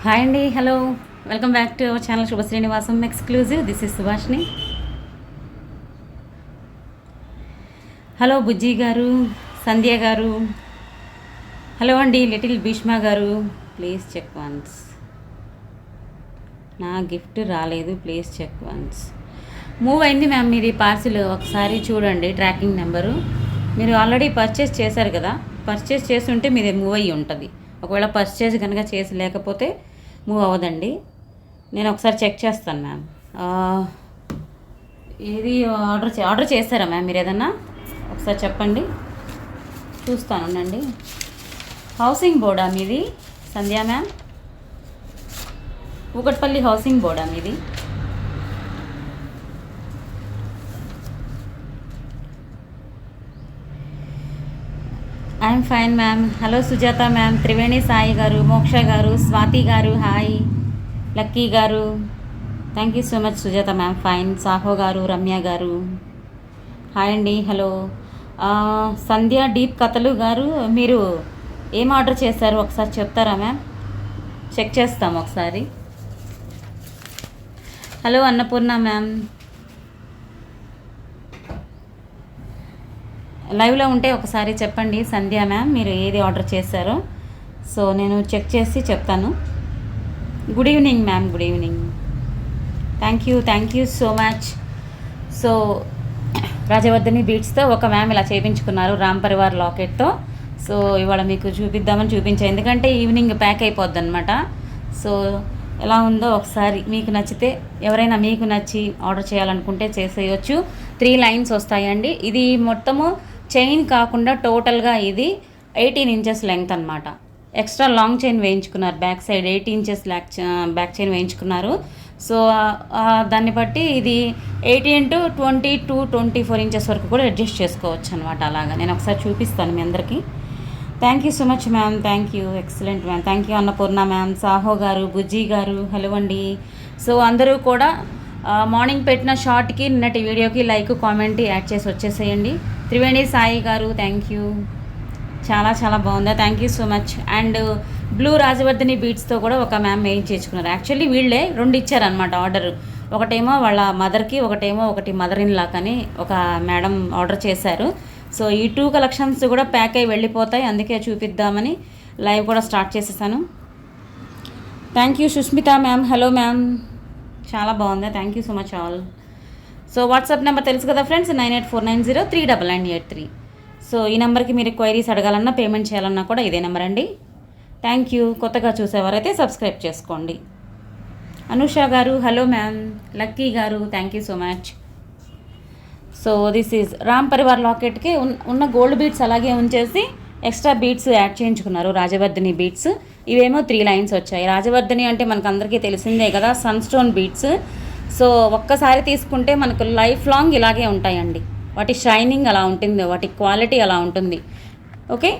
Hi అండి, hello, welcome back to our channel Shubha Srinivasam exclusive. This is Subhashini. Hello Bujji గారు, సంధ్య గారు, hello అండి లిటిల్ భీష్మా గారు. Please check once. నా గిఫ్ట్ రాలేదు, ప్లీజ్ చెక్ వన్స్. మూవ్ అయింది మ్యామ్ మీది పార్సిల్, ఒకసారి చూడండి ట్రాకింగ్ నెంబరు. మీరు ఆల్రెడీ పర్చేస్ చేశారు కదా, పర్చేస్ చేసి ఉంటే మీది మూవ్ అయ్యి ఉంటుంది. ఒకవేళ పర్చేస్ కనుక చేసి లేకపోతే మూవ్ అవ్వదండి. నేను ఒకసారి చెక్ చేస్తాను మ్యామ్. ఏది ఆర్డర్ చేస్తారా మ్యామ్ మీరు ఏదన్నా? ఒకసారి చెప్పండి, చూస్తాను ఉండండి. హౌసింగ్ బోర్డా మీది సంధ్యా మ్యామ్? కూకట్పల్లి హౌసింగ్ బోర్డా మీది? I'm fine ma'am. Hello Sujatha ma'am, Triveni Sai గారు, మోక్ష గారు, స్వాతి గారు, హాయ్. లక్కీ గారు, thank you so much Sujatha ma'am, fine. Saaho గారు, రమ్య గారు, హాయ్ అండి, హలో. సంధ్య డీప్ కథలు గారు, మీరు ఏం ఆర్డర్ చేశారు ఒకసారి చెప్తారా మ్యామ్? చెక్ చేస్తాం ఒకసారి. హలో అన్నపూర్ణ మ్యామ్, లైవ్లో ఉంటే ఒకసారి చెప్పండి సంధ్య మ్యామ్, మీరు ఏది ఆర్డర్ చేశారో. సో నేను చెక్ చేసి చెప్తాను. Good evening ma'am, good evening. Thank you so much. So Rajavardhani బీట్స్తో ఒక మ్యామ్ ఇలా చేయించుకున్నారు రామ్ పరివార్ లాకెట్తో. సో ఇవాళ మీకు చూపిద్దామని చూపించాను, ఎందుకంటే ఈవినింగ్ ప్యాక్ అయిపోద్ది అనమాట. సో ఎలా ఉందో ఒకసారి మీకు నచ్చితే, ఎవరైనా మీకు నచ్చి ఆర్డర్ చేయాలనుకుంటే చేసేయచ్చు. 3 లైన్స్ వస్తాయండి. ఇది మొత్తము చైన్ కాకుండా టోటల్గా ఇది 18 ఇంచెస్ లెంగ్త్ అనమాట. ఎక్స్ట్రా లాంగ్ చైన్ వేయించుకున్నారు, back side 8 inches back chain వేయించుకున్నారు. సో దాన్ని బట్టి ఇది 18 to 22, 24 ఇంచెస్ వరకు కూడా అడ్జస్ట్ చేసుకోవచ్చు అనమాట. అలాగా నేను ఒకసారి చూపిస్తాను మీ అందరికీ. Thank you so much ma'am, thank you, excellent ma'am. Thank you Annapurna ma'am, Saaho గారు, బుజ్జి గారు, హలో అండి. సో అందరూ కూడా మార్నింగ్ పెట్టిన షార్ట్కి నిన్నటి వీడియోకి లైక్, కామెంట్ యాడ్ చేసి వచ్చేసేయండి. త్రివేణి సాయి గారు, థ్యాంక్ యూ, చాలా చాలా బాగుందా, thank you so much. And blue Rajavardhani బీట్స్తో కూడా ఒక మ్యామ్ చేయించుకున్నారు. యాక్చువల్లీ వీళ్ళే 2 ఇచ్చారనమాట ఆర్డర్. ఒకటేమో వాళ్ళ మదర్కి, ఒకటి మదర్ ఇన్ లాక్ అని ఒక మేడం ఆర్డర్ చేశారు. సో ఈ 2 కలెక్షన్స్ కూడా ప్యాక్ అయ్యి వెళ్ళిపోతాయి, అందుకే చూపిద్దామని లైవ్ కూడా స్టార్ట్ చేసేసాను. Thank you Sushmita ma'am, hello ma'am, చాలా బాగుందా, thank you so much all. So WhatsApp number తెలుసు కదా ఫ్రెండ్స్, 9849039983. సో ఈ నెంబర్కి మీరు క్వైరీస్ అడగాలన్నా, పేమెంట్ చేయాలన్నా కూడా ఇదే నెంబర్ అండి. Thank you. కొత్తగా చూసేవారైతే సబ్స్క్రైబ్ చేసుకోండి. అనుష గారు, హలో మ్యామ్. లక్కీ గారు, thank you so much. So this is Ram Parivar లాకెట్కి ఉన్న గోల్డ్ బీట్స్ అలాగే ఉంచేసి ఎక్స్ట్రా బీట్స్ యాడ్ చేయించుకున్నారు, రాజవర్ధని బీట్స్. ఇవేమో 3 లైన్స్ వచ్చాయి. రాజవర్ధని అంటే మనకు అందరికీ తెలిసిందే కదా, సన్ స్టోన్ బీట్స్. సో ఒక్కసారి తీసుకుంటే మనకు లైఫ్ లాంగ్ ఇలాగే ఉంటాయండి. వాటి షైనింగ్ అలా ఉంటుంది, వాటి క్వాలిటీ అలా ఉంటుంది. ఓకే,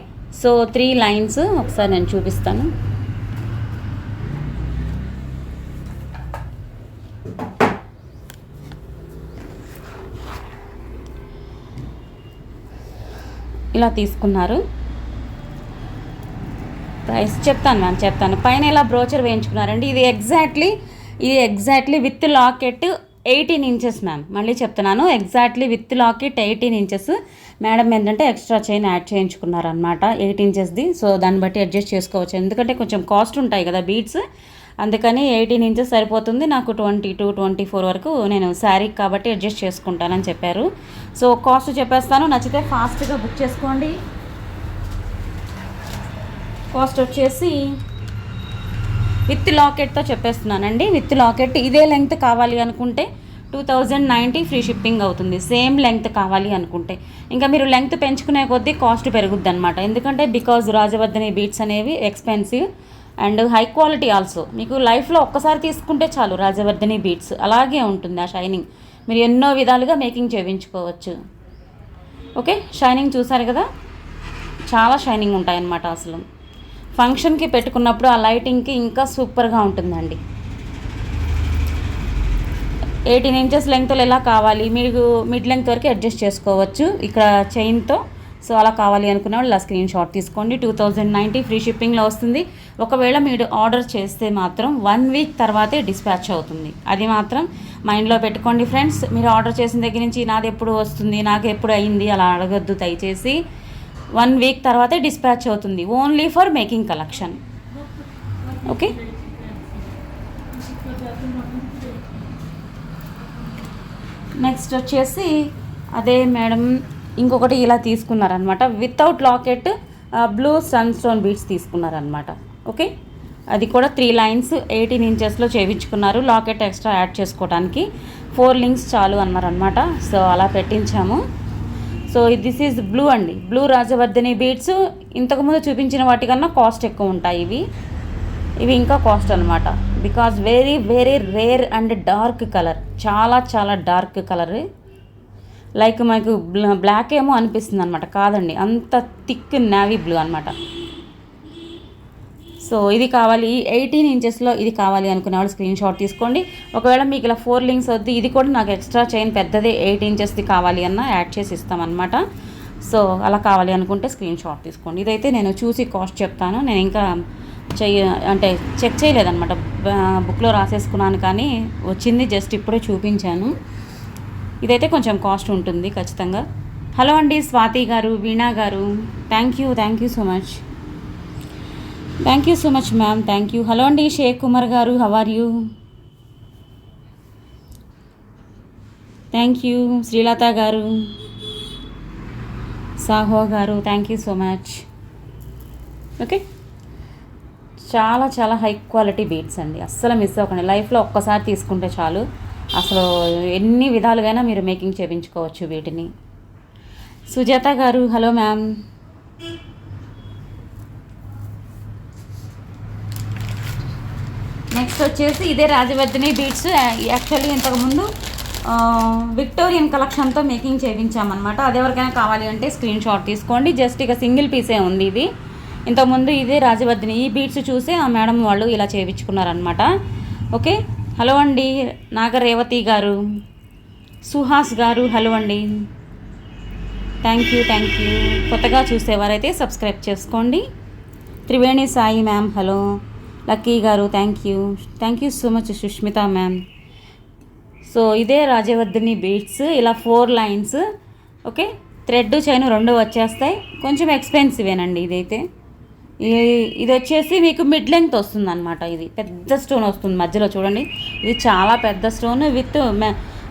సో 3 లైన్స్ ఒకసారి నేను చూపిస్తాను. ఇలా తీసుకున్నారు. ప్రైస్ చెప్తాను మ్యామ్, చెప్తాను. పైన ఇలా బ్రోచర్ వేయించుకున్నారండి. ఇది exactly with locket 18 inches ma'am. మళ్ళీ చెప్తున్నాను, exactly with locket 18 inches. Madam ఏంటంటే ఎక్స్ట్రా చైన్ యాడ్ చేయించుకున్నారనమాట 8 ఇంచెస్ది. సో దాన్ని బట్టి అడ్జస్ట్ చేసుకోవచ్చు, ఎందుకంటే కొంచెం కాస్ట్ ఉంటాయి కదా బీట్స్, అందుకని 18 ఇంచెస్ సరిపోతుంది నాకు. 22, 24 వరకు నేను శారీకి కాబట్టి అడ్జస్ట్ చేసుకుంటానని చెప్పారు. సో కాస్ట్ చెప్పేస్తాను, నచ్చితే ఫాస్ట్గా బుక్ చేసుకోండి. కాస్ట్ వచ్చేసి విత్ లాకెట్తో చెప్పేస్తున్నానండి. విత్ లాకెట్ ఇదే లెంగ్త్ కావాలి అనుకుంటే 2090 ఫ్రీ షిప్పింగ్ అవుతుంది, సేమ్ లెంగ్త్ కావాలి అనుకుంటే. ఇంకా మీరు లెంగ్త్ పెంచుకునే కొద్దీ కాస్ట్ పెరుగుద్ది అనమాట, ఎందుకంటే బికాజ్ రాజవర్ధని బీట్స్ అనేవి expensive and high quality also. మీకు లైఫ్లో ఒక్కసారి తీసుకుంటే చాలు రాజవర్ధని బీట్స్, అలాగే ఉంటుంది ఆ షైనింగ్. మీరు ఎన్నో విధాలుగా మేకింగ్ చేయించుకోవచ్చు. ఓకే, షైనింగ్ చూసారు కదా, చాలా షైనింగ్ ఉంటాయన్నమాట. అసలు ఫంక్షన్కి పెట్టుకున్నప్పుడు ఆ లైటింగ్కి ఇంకా సూపర్గా ఉంటుందండి. 18 ఇంచెస్ లెంగ్త్లో ఎలా కావాలి, మీరు మిడ్ లెంగ్త్ వరకు అడ్జస్ట్ చేసుకోవచ్చు ఇక్కడ చైన్తో. సో అలా కావాలి అనుకున్న వాళ్ళు ఇలా స్క్రీన్ షాట్ తీసుకోండి. 2090 ఫ్రీ షిప్పింగ్లో వస్తుంది. ఒకవేళ మీరు ఆర్డర్ చేస్తే మాత్రం 1 వీక్ తర్వాతే డిస్పాచ్ అవుతుంది. అది మాత్రం మైండ్లో పెట్టుకోండి ఫ్రెండ్స్. మీరు ఆర్డర్ చేసిన దగ్గర నుంచి నాది ఎప్పుడు వస్తుంది, నాకు ఎప్పుడు అయింది అలా అడగద్దు దయచేసి. 1 వీక్ తర్వాతే డిస్పాచ్ అవుతుంది, only for making collection. Okay, next వచ్చేసి అదే మేడం ఇంకొకటి ఇలా తీసుకున్నారనమాట. Without locket blue sun stone beads తీసుకున్నారనమాట. ఓకే, అది కూడా 3 లైన్స్ 18 ఇంచెస్లో చేయించుకున్నారు. లాకెట్ ఎక్స్ట్రా యాడ్ చేసుకోవడానికి 4 లింక్స్ చాలు అన్నారనమాట. సో అలా పెట్టించాము. సో దిస్ ఈజ్ బ్లూ అండి, బ్లూ రాజవర్ధని బీడ్స్. ఇంతకుముందు చూపించిన వాటికన్నా కాస్ట్ ఎక్కువ ఉంటాయి ఇవి ఇంకా కాస్ట్ అనమాట. Because very very rare and dark colour, చాలా చాలా డార్క్ కలర్. లైక్ మనకు బ్లాక్ ఏమో అనిపిస్తుంది అనమాట, కాదండి అంత థిక్ నేవీ బ్లూ అనమాట. సో ఇది కావాలి, 18 ఇంచెస్లో ఇది కావాలి అనుకునే వాళ్ళు స్క్రీన్ షాట్ తీసుకోండి. ఒకవేళ మీకు ఇలా 4 లింక్స్ వద్దు, ఇది కూడా నాకు ఎక్స్ట్రా చైన్ పెద్దదే 8 ఇంచెస్ది కావాలి అన్న యాడ్ చేసి ఇస్తామన్నమాట. సో అలా కావాలి అనుకుంటే స్క్రీన్ షాట్ తీసుకోండి. ఇదైతే నేను చూసి కాస్ట్ చెప్తాను. నేను ఇంకా అంటే చెక్ చేయలేదన్నమాట, బుక్లో రాసేసుకున్నాను కానీ వచ్చింది, జస్ట్ ఇప్పుడే చూపించాను. ఇదైతే కొంచెం కాస్ట్ ఉంటుంది ఖచ్చితంగా. హలో అండి స్వాతి గారు, వీణా గారు, thank you so much. Thank you so much ma'am, thank you. Hello అండి షేక్ కుమార్ గారు, how are you? Thank you. Srilatha గారు, సాహో గారు, thank you so much. Okay, చాలా చాలా హై క్వాలిటీ బీడ్స్ అండి, అస్సలు మిస్ అవ్వకండి. లైఫ్లో ఒక్కసారి తీసుకుంటే చాలు, అసలు ఎన్ని విధాలుగానే మీరు మేకింగ్ చేయించుకోవచ్చు వీటిని. సుజాత గారు, హలో మ్యామ్. నెక్స్ట్ వచ్చేసి ఇదే రాజవర్ధని బీడ్స్. యాక్చువల్లీ ఇంతకుముందు విక్టోరియన్ కలెక్షన్తో మేకింగ్ చేయించామన్నమాట. అది ఎవరికైనా కావాలి అంటే స్క్రీన్ షాట్ తీసుకోండి. జస్ట్ ఇక సింగిల్ పీసే ఉంది ఇది. ఇంతకుముందు ఇదే రాజవర్ధని, ఈ బీడ్స్ చూసి ఆ మేడం వాళ్ళు ఇలా చేయించుకున్నారనమాట. ఓకే, హలో అండి నాగరేవతి గారు, సుహాస్ గారు, హలో అండి, థ్యాంక్ యూ. కొత్తగా చూసేవారైతే సబ్స్క్రైబ్ చేసుకోండి. Triveni Sai ma'am, hello. Lucky గారు, thank you so much. Sushmita ma'am. So ఇదే రాజవర్ధని బీడ్స్, ఇలా 4 లైన్స్. ఓకే, థ్రెడ్ చైన్ 2 వచ్చేస్తాయి. కొంచెం ఎక్స్పెన్సివేనండి ఇదైతే. ఇది వచ్చేసి మీకు మిడ్ లెంగ్త్ వస్తుంది అనమాట. ఇది పెద్ద స్టోన్ వస్తుంది మధ్యలో, చూడండి ఇది చాలా పెద్ద స్టోన్ విత్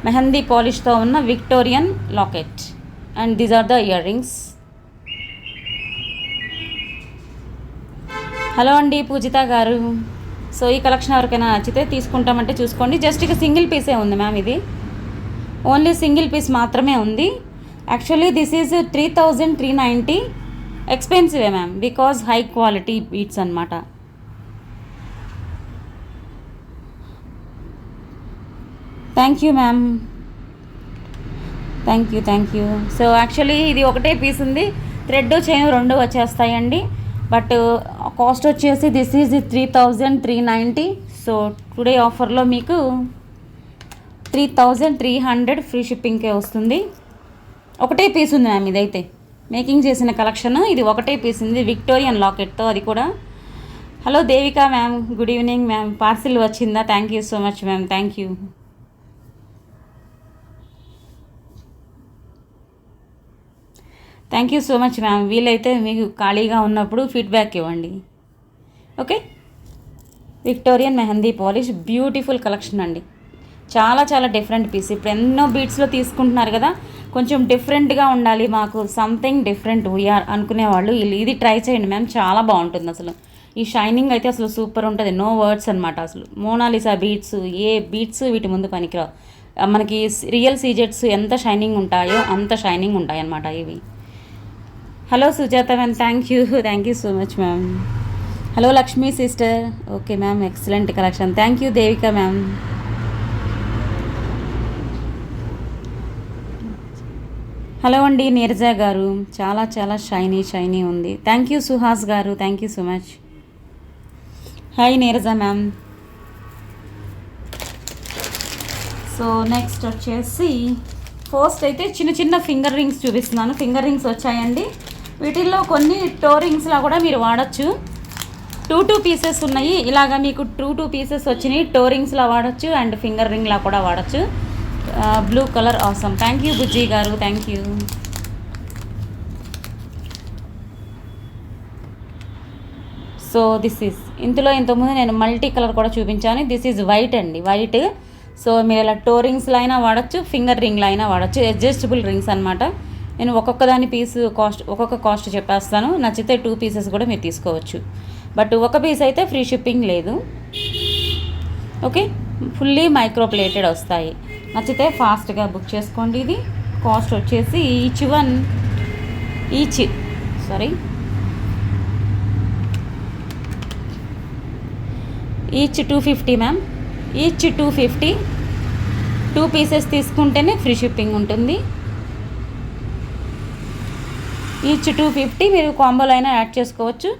మెహందీ పాలిష్తో ఉన్న Victorian locket. And these are the earrings. Hello అండి పూజిత గారు. సో ఈ కలెక్షన్ ఎవరికైనా నచ్చితే తీసుకుంటామంటే చూసుకోండి. జస్ట్ ఇక సింగిల్ పీసే ఉంది మ్యామ్, ఇది ఓన్లీ సింగిల్ పీస్ మాత్రమే ఉంది. Actually this is 3390. ఎక్స్పెన్సివే ma'am, because high quality beads అనమాట. Thank you ma'am, thank you. So actually ఇది ఒకటే పీస్ ఉంది, థ్రెడ్ చైన్ 2 వచ్చేస్తాయండి. బట్ కాస్ట్ వచ్చేసి దిస్ ఈజ్ 3390. సో టుడే ఆఫర్లో మీకు 3300 ఫ్రీ షిప్పింగ్కే వస్తుంది. ఒకటే పీస్ ఉంది మ్యామ్, ఇదైతే మేకింగ్ చేసిన కలెక్షన్. ఇది ఒకటే పీస్ ఉంది విక్టోరియన్ లాకెట్తో, అది కూడా. Hello Devika ma'am, good evening ma'am. Parcel వచ్చిందా? Thank you so much ma'am, thank you. Thank you so much ma'am. వీలైతే మీకు ఖాళీగా ఉన్నప్పుడు ఫీడ్బ్యాక్ ఇవ్వండి. Okay, Victorian mehndi polish beautiful collection అండి. చాలా చాలా డిఫరెంట్ పీస్. ఇప్పుడు ఎన్నో బీట్స్లో తీసుకుంటున్నారు కదా, కొంచెం డిఫరెంట్గా ఉండాలి, మాకు సంథింగ్ డిఫరెంట్ వీఆర్ అనుకునేవాళ్ళు ఇది ట్రై చేయండి మ్యామ్, చాలా బాగుంటుంది. అసలు ఈ షైనింగ్ అయితే అసలు సూపర్ ఉంటుంది, నో వర్డ్స్ అనమాట. అసలు మోనాలిసా బీట్స్, ఏ బీట్స్ వీటి ముందు పనికిరావు. మనకి రియల్ సీజెట్స్ ఎంత షైనింగ్ ఉంటాయో అంత షైనింగ్ ఉంటాయి అన్నమాట ఇవి. Hello Sujatha ma'am, thank you so much ma'am. Hello Lakshmi sister, okay ma'am, excellent collection. Thank you Devika ma'am. Hello అండి నీరజ గారు, చాలా చాలా షైనీ ఉంది. థ్యాంక్ యూ సుహాస్ గారు, thank you so much. Hi Neeraja ma'am. So next వచ్చేసి ఫస్ట్ అయితే చిన్న చిన్న ఫింగర్ రింగ్స్ చూపిస్తున్నాను. ఫింగర్ రింగ్స్ వచ్చాయండి. వీటిల్లో కొన్ని టో రింగ్స్లా కూడా మీరు వాడచ్చు. 2 పీసెస్ ఉన్నాయి. ఇలాగా మీకు 2 పీసెస్ వచ్చినాయి. టో రింగ్స్లా వాడచ్చు అండ్ ఫింగర్ రింగ్లా కూడా వాడచ్చు. Blue colour awesome. Thank you Bujji గారు, thank you. So this is ఇందులో ఇంతకుముందు నేను మల్టీ కలర్ కూడా చూపించాను. దిస్ ఈజ్ వైట్ అండి, వైట్. సో మీరు ఇలా టో రింగ్స్లో అయినా వాడచ్చు, ఫింగర్ రింగ్లో అయినా వాడచ్చు. అడ్జస్టబుల్ రింగ్స్ అనమాట. నేను ఒక్కొక్క దాని పీస్ ఒక్కొక్క కాస్ట్ చెప్పేస్తాను. నచ్చితే 2 పీసెస్ కూడా మీరు తీసుకోవచ్చు. బట్ ఒక పీస్ అయితే ఫ్రీ షిప్పింగ్ లేదు. ఓకే, ఫుల్లీ మైక్రో ప్లేటెడ్ వస్తాయి. నచ్చితే ఫాస్ట్గా బుక్ చేసుకోండి. ఇది కాస్ట్ వచ్చేసి ఈచ్ 250 మ్యామ్. ఈచ్ 250. 2 పీసెస్ తీసుకుంటేనే ఫ్రీ షిప్పింగ్ ఉంటుంది. ఈచ్ 250. మీరు కాంబోలో అయినా యాడ్ చేసుకోవచ్చు.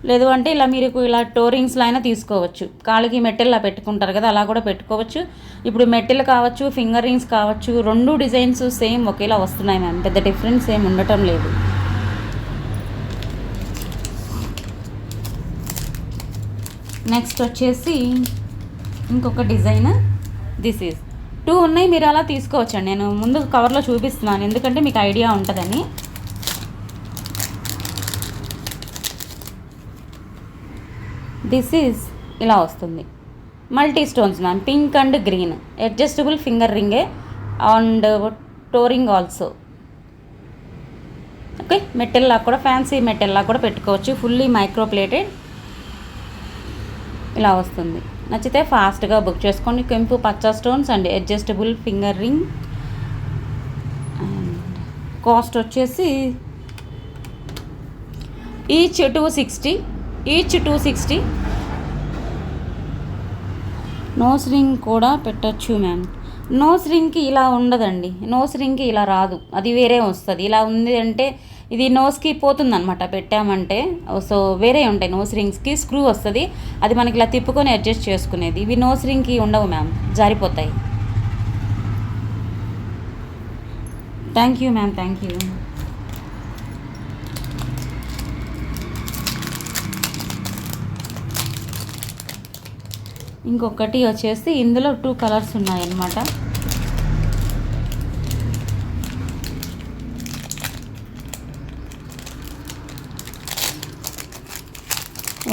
లేదు అంటే ఇలా మీరు ఇలా టోరింగ్స్లో అయినా తీసుకోవచ్చు. కాళ్ళకి మెట్టెల్లా పెట్టుకుంటారు కదా, అలా కూడా పెట్టుకోవచ్చు. ఇప్పుడు మెట్టెలు కావచ్చు, ఫింగర్ రింగ్స్ కావచ్చు, 2 డిజైన్స్ సేమ్ ఒకేలా వస్తున్నాయి మ్యామ్. పెద్ద డిఫరెన్స్ ఏం ఉండటం లేదు. నెక్స్ట్ వచ్చేసి ఇంకొక డిజైన్. దిస్ ఈజ్ 2 ఉన్నాయి. మీరు అలా తీసుకోవచ్చండి. నేను ముందు కవర్లో చూపిస్తున్నాను ఎందుకంటే మీకు ఐడియా ఉంటుందని. దిస్ ఈజ్ ఇలా వస్తుంది. Multi stones ma'am, pink and green. Adjustable finger రింగే అండ్ టోరింగ్ ఆల్సో. ఓకే, మెటల్లా కూడా ఫ్యాన్సీ మెటల్లా కూడా పెట్టుకోవచ్చు. ఫుల్లీ మైక్రో ప్లేటెడ్ ఇలా వస్తుంది. నచ్చితే ఫాస్ట్గా బుక్ చేసుకోండి. కెంపు పచ్చ stones and adjustable finger ring. And cost వచ్చేసి ఈచ్ 260. నోస్ రింగ్ కూడా పెట్టచ్చు మ్యామ్. నోస్ రింగ్కి ఇలా ఉండదండి. నోస్ రింగ్కి ఇలా రాదు, అది వేరే వస్తుంది. ఇలా ఉంది అంటే ఇది నోస్కి పోతుందన్నమాట పెట్టామంటే. సో వేరే ఉంటాయి. నోస్ రింగ్స్కి స్క్రూ వస్తుంది, అది మనకి ఇలా తిప్పుకొని అడ్జస్ట్ చేసుకునేది. ఇవి నోస్ రింగ్కి ఉండవు మ్యామ్, జారిపోతాయి. Thank you ma'am, thank you. ఇంకొకటి వచ్చేసి ఇందులో 2 కలర్స్ ఉన్నాయన్నమాట.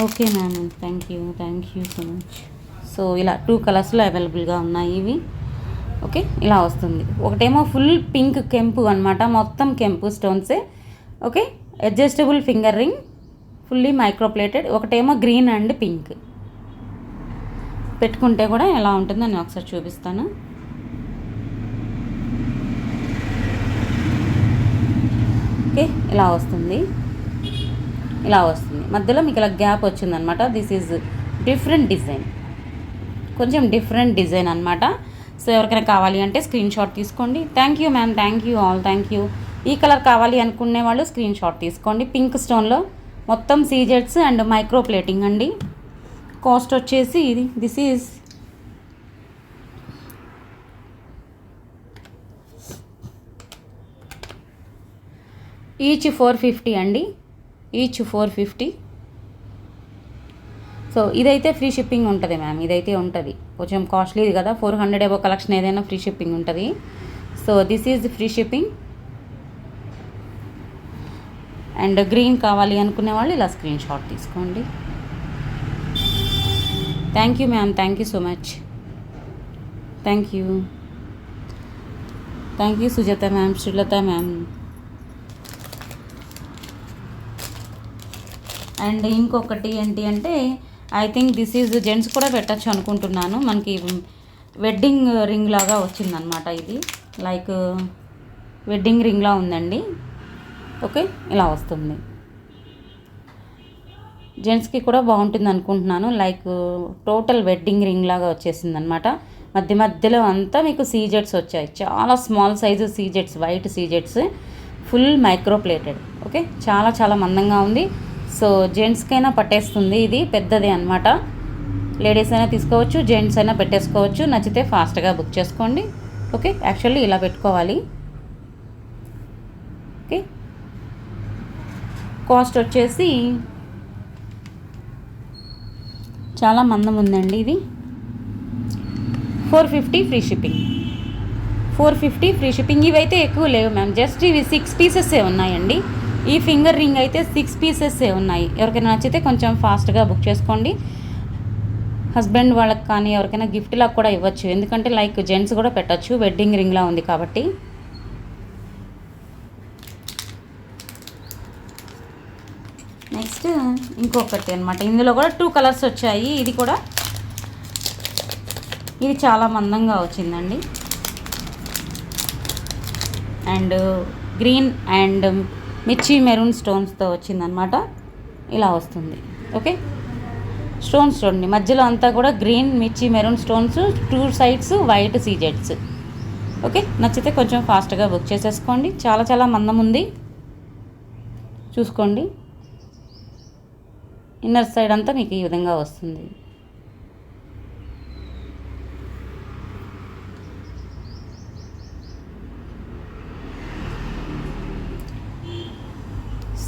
Okay ma'am, thank you so much. So ఇలా 2 కలర్స్లో అవైలబుల్గా ఉన్నాయి ఇవి. ఓకే, ఇలా వస్తుంది. ఒకటేమో ఫుల్ పింక్ కెంపు అనమాట, మొత్తం కెంపు స్టోన్సే. Okay, adjustable finger ring, fully microplated. ఒకటేమో గ్రీన్ అండ్ పింక్. పెట్టుకుంటే కూడా ఎలా ఉంటుందో నేను ఒకసారి చూపిస్తాను. ఓకే, ఇలా వస్తుంది. మధ్యలో మీకు ఇలా గ్యాప్ వచ్చిందనమాట. దిస్ ఈజ్ డిఫరెంట్ డిజైన్, కొంచెం డిఫరెంట్ డిజైన్ అనమాట. సో ఎవరికైనా కావాలి అంటే స్క్రీన్ షాట్ తీసుకోండి. Thank you ma'am, thank you all, thank you. ఈ కలర్ కావాలి అనుకునే వాళ్ళు స్క్రీన్ షాట్ తీసుకోండి. పింక్ స్టోన్లో మొత్తం సీజెట్స్ అండ్ మైక్రో ప్లేటింగ్ అండి. కాస్ట్ వచ్చేసి ఇది దిస్ ఈజ్ ఈచ్ 450 అండి, ఈచ్ 450. సో ఇదైతే ఫ్రీ షిప్పింగ్ ఉంటుంది మ్యామ్. ఇదైతే ఉంటుంది, కొంచెం కాస్ట్లీది కదా. 400 ఏవో కలెక్షన్ ఏదైనా ఫ్రీ షిప్పింగ్ ఉంటుంది. So this is free shipping. And green కావాలి అనుకునే వాళ్ళు ఇలా స్క్రీన్ షాట్ తీసుకోండి. Thank you ma'am, thank you so much. Thank you Sujatha ma'am, Srilatha ma'am. And ఇంకొకటి ఏంటి అంటే I think this is gents కూడా పెట్టచ్చు అనుకుంటున్నాను. మనకి వెడ్డింగ్ రింగ్ లాగా వచ్చిందనమాట. ఇది లైక్ వెడ్డింగ్ రింగ్లా ఉందండి. ఓకే, ఇలా వస్తుంది. జెంట్స్కి కూడా బాగుంటుంది అనుకుంటున్నాను. లైక్ టోటల్ వెడ్డింగ్ రింగ్ లాగా వచ్చేసింది అనమాట. మధ్యలో అంతా మీకు సీజెట్స్ వచ్చాయి. చాలా స్మాల్ సైజు సీజెట్స్, వైట్ సీజెట్స్, ఫుల్ మైక్రో ప్లేటెడ్. ఓకే, చాలా మందంగా ఉంది. సో జెంట్స్కైనా పట్టేస్తుంది. ఇది పెద్దది అనమాట. లేడీస్ అయినా తీసుకోవచ్చు, జెంట్స్ అయినా పెట్టేసుకోవచ్చు. నచ్చితే ఫాస్ట్గా బుక్ చేసుకోండి. ఓకే, యాక్చువల్లీ ఇలా పెట్టుకోవాలి. కాస్ట్ వచ్చేసి చాలా మందం ఉందండి. ఇది 450 ఫ్రీ షిప్పింగ్. 450 free shipping. ఇవైతే ఎక్కువ లేవు మ్యామ్, జస్ట్ ఇవి 6 పీసెస్సే ఉన్నాయండి. ఈ ఫింగర్ రింగ్ అయితే 6 పీసెస్సే ఉన్నాయి. ఎవరికైనా నచ్చితే కొంచెం ఫాస్ట్గా బుక్ చేసుకోండి. హస్బెండ్ వాళ్ళకి కానీ ఎవరికైనా గిఫ్ట్లా కూడా ఇవ్వచ్చు, ఎందుకంటే లైక్ జెంట్స్ కూడా పెట్టచ్చు, వెడ్డింగ్ రింగ్లా ఉంది కాబట్టి. నెక్స్ట్ ఇంకొకటి అనమాట, ఇందులో కూడా 2 కలర్స్ వచ్చాయి. ఇది చాలా మందంగా వచ్చిందండి, అండ్ గ్రీన్ అండ్ మిర్చి మెరూన్ స్టోన్స్తో వచ్చిందనమాట. ఇలా వస్తుంది. ఓకే, స్టోన్స్ చూడండి, మధ్యలో అంతా కూడా green mirchi maroon stones, 2 sides white సీజెడ్స్. ఓకే, నచ్చితే కొంచెం ఫాస్ట్గా బుక్ చేసేసుకోండి. చాలా చాలా మందం ఉంది, చూసుకోండి. ఇన్నర్ సైడ్ అంతా మీకు ఈ విధంగా వస్తుంది.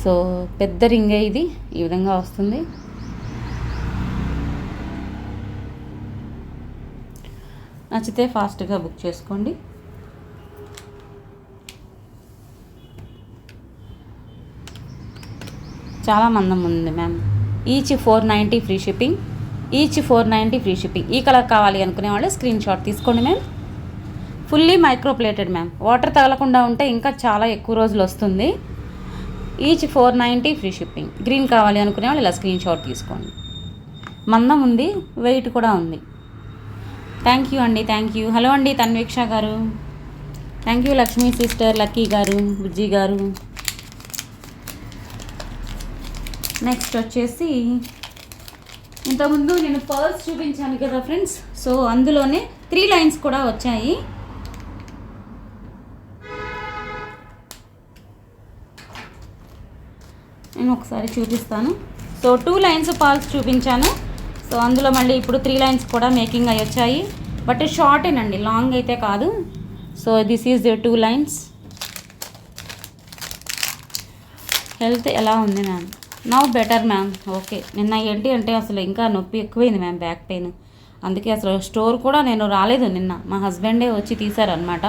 సో పెద్ద రింగే ఇది, ఈ విధంగా వస్తుంది. నచ్చితే ఫాస్ట్గా బుక్ చేసుకోండి. చాలా మందం ఉంది ma'am. Each 490 free shipping. Each 490 free shipping. ఈ కలర్ కావాలి అనుకునే వాళ్ళు స్క్రీన్ షాట్ తీసుకోండి ma'am. Fully microplated ma'am, water తగలకుండా ఉంటే ఇంకా చాలా ఎక్కువ రోజులు వస్తుంది. Each 490 free shipping. గ్రీన్ కావాలి అనుకునే వాళ్ళు ఇలా స్క్రీన్ షాట్ తీసుకోండి. మందం ఉంది, వెయిట్ కూడా ఉంది. థ్యాంక్ యూ అండి, థ్యాంక్ యూ. హలో అండి తన్వీక్ష గారు, thank you. Lakshmi sister, lucky గారు, బుజ్జి గారు. నెక్స్ట్ వచ్చేసి ఇంతకుముందు నేను పర్ల్స్ చూపించాను కదా ఫ్రెండ్స్, సో అందులోనే 3 లైన్స్ కూడా వచ్చాయి. నేను ఒకసారి చూపిస్తాను. సో 2 లైన్స్ పర్ల్స్ చూపించాను, సో అందులో మళ్ళీ ఇప్పుడు 3 లైన్స్ కూడా మేకింగ్ అయ్యి వచ్చాయి. బట్ షార్టేనండి, లాంగ్ అయితే కాదు. So this is the 2 lines. Health ఎలా ఉంది ma'am? Now better ma'am. Okay, నిన్న ఏంటి అంటే అసలు ఇంకా నొప్పి ఎక్కువైంది మ్యామ్, బ్యాక్ పెయిన్. అందుకే అసలు స్టోర్ కూడా నేను రాలేదు నిన్న, మా హస్బెండే వచ్చి తీశారనమాట.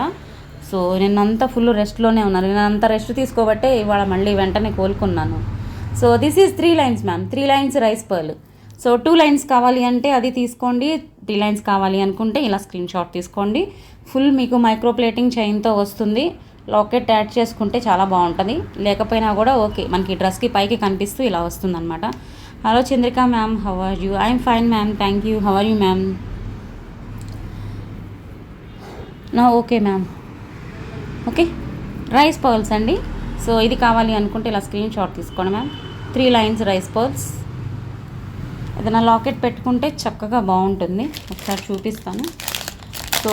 సో నిన్నంతా ఫుల్ రెస్ట్లోనే ఉన్నాను. నేనంతా రెస్ట్ తీసుకోబట్టే ఇవాళ మళ్ళీ వెంటనే కోలుకున్నాను. So this is 3 lines ma'am, 3 lines rice pearl. So 2 lines కావాలి అంటే అది తీసుకోండి, 3 లైన్స్ కావాలి అనుకుంటే ఇలా స్క్రీన్ షాట్ తీసుకోండి. ఫుల్ మీకు మైక్రోప్లేటింగ్ చైన్తో వస్తుంది. లాకెట్ యాడ్ చేసుకుంటే చాలా బాగుంటుంది, లేకపోయినా కూడా ఓకే, మనకి డ్రెస్కి పైకి కనిపిస్తూ ఇలా వస్తుంది అనమాట. Hello Chandrika ma'am, how are you? I'm fine ma'am, thank you. How are you ma'am? నా okay ma'am. Okay, rice pearls అండి. సో ఇది కావాలి అనుకుంటే ఇలా స్క్రీన్ షాట్ తీసుకోండి మ్యామ్. 3 lines rice pearls. ఏదైనా లాకెట్ పెట్టుకుంటే చక్కగా బాగుంటుంది. ఒకసారి చూపిస్తాను. So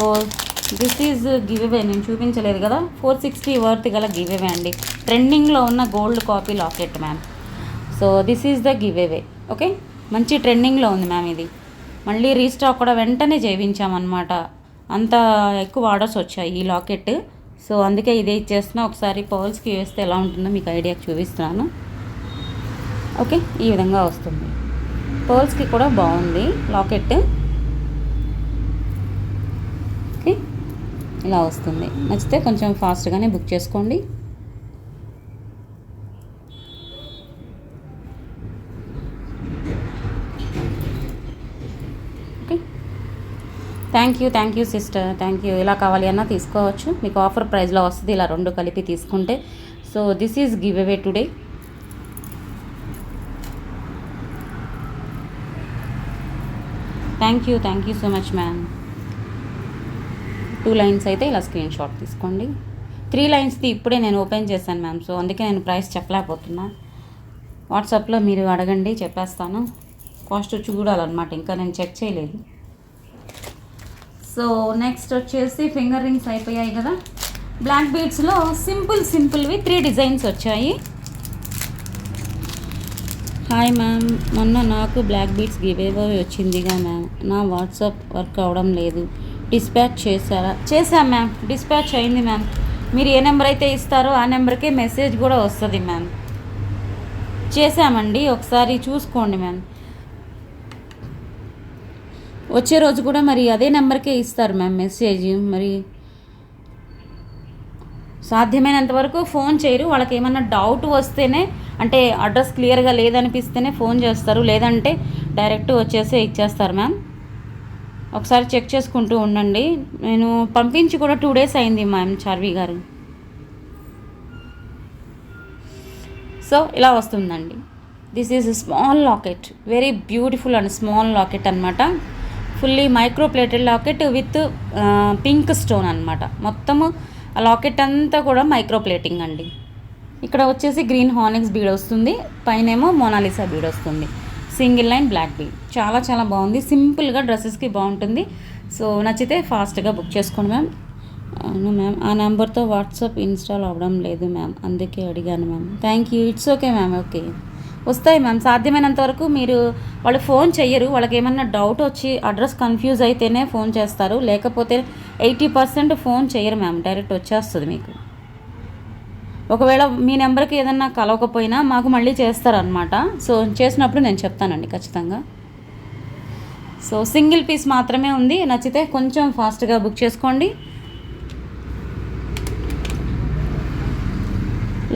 this is give away, నేను చూపించలేదు కదా, 460 వర్త్ గల గివ్ అవే అండి. ట్రెండింగ్లో ఉన్న gold copy locket ma'am. So this is the give away. Okay, మంచి ట్రెండింగ్లో ఉంది మ్యామ్. ఇది మళ్ళీ రీస్టాక్ కూడా వెంటనే చేయించామన్నమాట, అంత ఎక్కువ ఆర్డర్స్ వచ్చాయి ఈ లాకెట్. సో అందుకే ఇదే ఇచ్చేస్తున్నా. ఒకసారి పర్ల్స్కి వేస్తే ఎలా ఉంటుందో మీకు ఐడియాకి చూపిస్తున్నాను. ఓకే, ఈ విధంగా వస్తుంది. పర్ల్స్కి కూడా బాగుంది లాకెట్. ఓకే, ఇలా వస్తుంది. నచ్చితే కొంచెం ఫాస్ట్గానే బుక్ చేసుకోండి. Okay, thank you sister, thank you. ఇలా కావాలి అన్నా తీసుకోవచ్చు, మీకు ఆఫర్ ప్రైస్లో వస్తుంది ఇలా 2 కలిపి తీసుకుంటే. So this is give away today. Thank you so much ma'am. 2 lines అయితే ఇలా స్క్రీన్ షాట్ తీసుకోండి. 3 లైన్స్ది ఇప్పుడే నేను ఓపెన్ చేశాను మ్యామ్, సో అందుకే నేను ప్రైస్ చెప్పలేకపోతున్నా. వాట్సాప్లో మీరు అడగండి, చెప్పేస్తాను. కాస్ట్ చూడాలన్నమాట, ఇంకా నేను చెక్ చేయలేదు. సో నెక్స్ట్ వచ్చేసి ఫింగర్ రింగ్స్ అయిపోయాయి కదా. బ్లాక్ బీడ్స్లో సింపుల్వి 3 డిజైన్స్ వచ్చాయి. హాయ్ మ్యామ్, మొన్న నాకు బ్లాక్ బీడ్స్ గివేవే వచ్చిందిగా మ్యామ్, నా వాట్సాప్ వర్క్ అవడం లేదు, డిస్పాచ్ చేశారా? చేశాం మ్యామ్, డిస్పాచ్ అయింది మ్యామ్. మీరు ఏ నెంబర్ అయితే ఇస్తారో ఆ నెంబర్కే మెసేజ్ కూడా వస్తుంది మ్యామ్. చేసామండి, ఒకసారి చూసుకోండి మ్యామ్. వచ్చే రోజు కూడా మరి అదే నెంబర్కే ఇస్తారు మ్యామ్ మెసేజ్. మరి సాధ్యమైనంత వరకు ఫోన్ చేయరు. వాళ్ళకి ఏమన్నా డౌట్ వస్తేనే, అంటే అడ్రస్ క్లియర్గా లేదనిపిస్తేనే ఫోన్ చేస్తారు, లేదంటే డైరెక్ట్ వచ్చేసి ఇచ్చేస్తారు మ్యామ్. ఒకసారి చెక్ చేసుకుంటూ ఉండండి. నేను పంపించి కూడా 2 days అయింది మ్యామ్ చార్వి గారు. సో ఇలా వస్తుందండి. This is small locket, very beautiful and small locket అనమాట. Fully micro plated locket with pink stone అనమాట. మొత్తము ఆ లాకెట్ అంతా కూడా మైక్రో ప్లేటింగ్ అండి. ఇక్కడ వచ్చేసి గ్రీన్ హానిక్స్ బీడ్ వస్తుంది, పైనేమో మోనాలిసా బీడ్ వస్తుంది. Single line black bead. చాలా చాలా బాగుంది, సింపుల్గా డ్రెస్సెస్కి బాగుంటుంది. సో నచ్చితే ఫాస్ట్గా బుక్ చేసుకోండి మ్యామ్. అవును మ్యామ్, ఆ నెంబర్తో వాట్సాప్ ఇన్స్టాల్ అవ్వడం లేదు మ్యామ్, అందుకే అడిగాను ma'am. Thank you. It's okay ma'am. Okay, వస్తాయి మ్యామ్. సాధ్యమైనంత వరకు మీరు, వాళ్ళు ఫోన్ చెయ్యరు. వాళ్ళకి ఏమన్నా డౌట్ వచ్చి అడ్రస్ కన్ఫ్యూజ్ అయితేనే ఫోన్ చేస్తారు, లేకపోతే 80% ఫోన్ చేయరు మ్యామ్, డైరెక్ట్ వచ్చేస్తుంది మీకు. ఒకవేళ మీ నెంబర్కి ఏదన్నా కలవకపోయినా మాకు మళ్ళీ చేస్తారనమాట. సో చేసినప్పుడు నేను చెప్తానండి ఖచ్చితంగా. సో సింగిల్ పీస్ మాత్రమే ఉంది, నచ్చితే కొంచెం ఫాస్ట్గా బుక్ చేసుకోండి.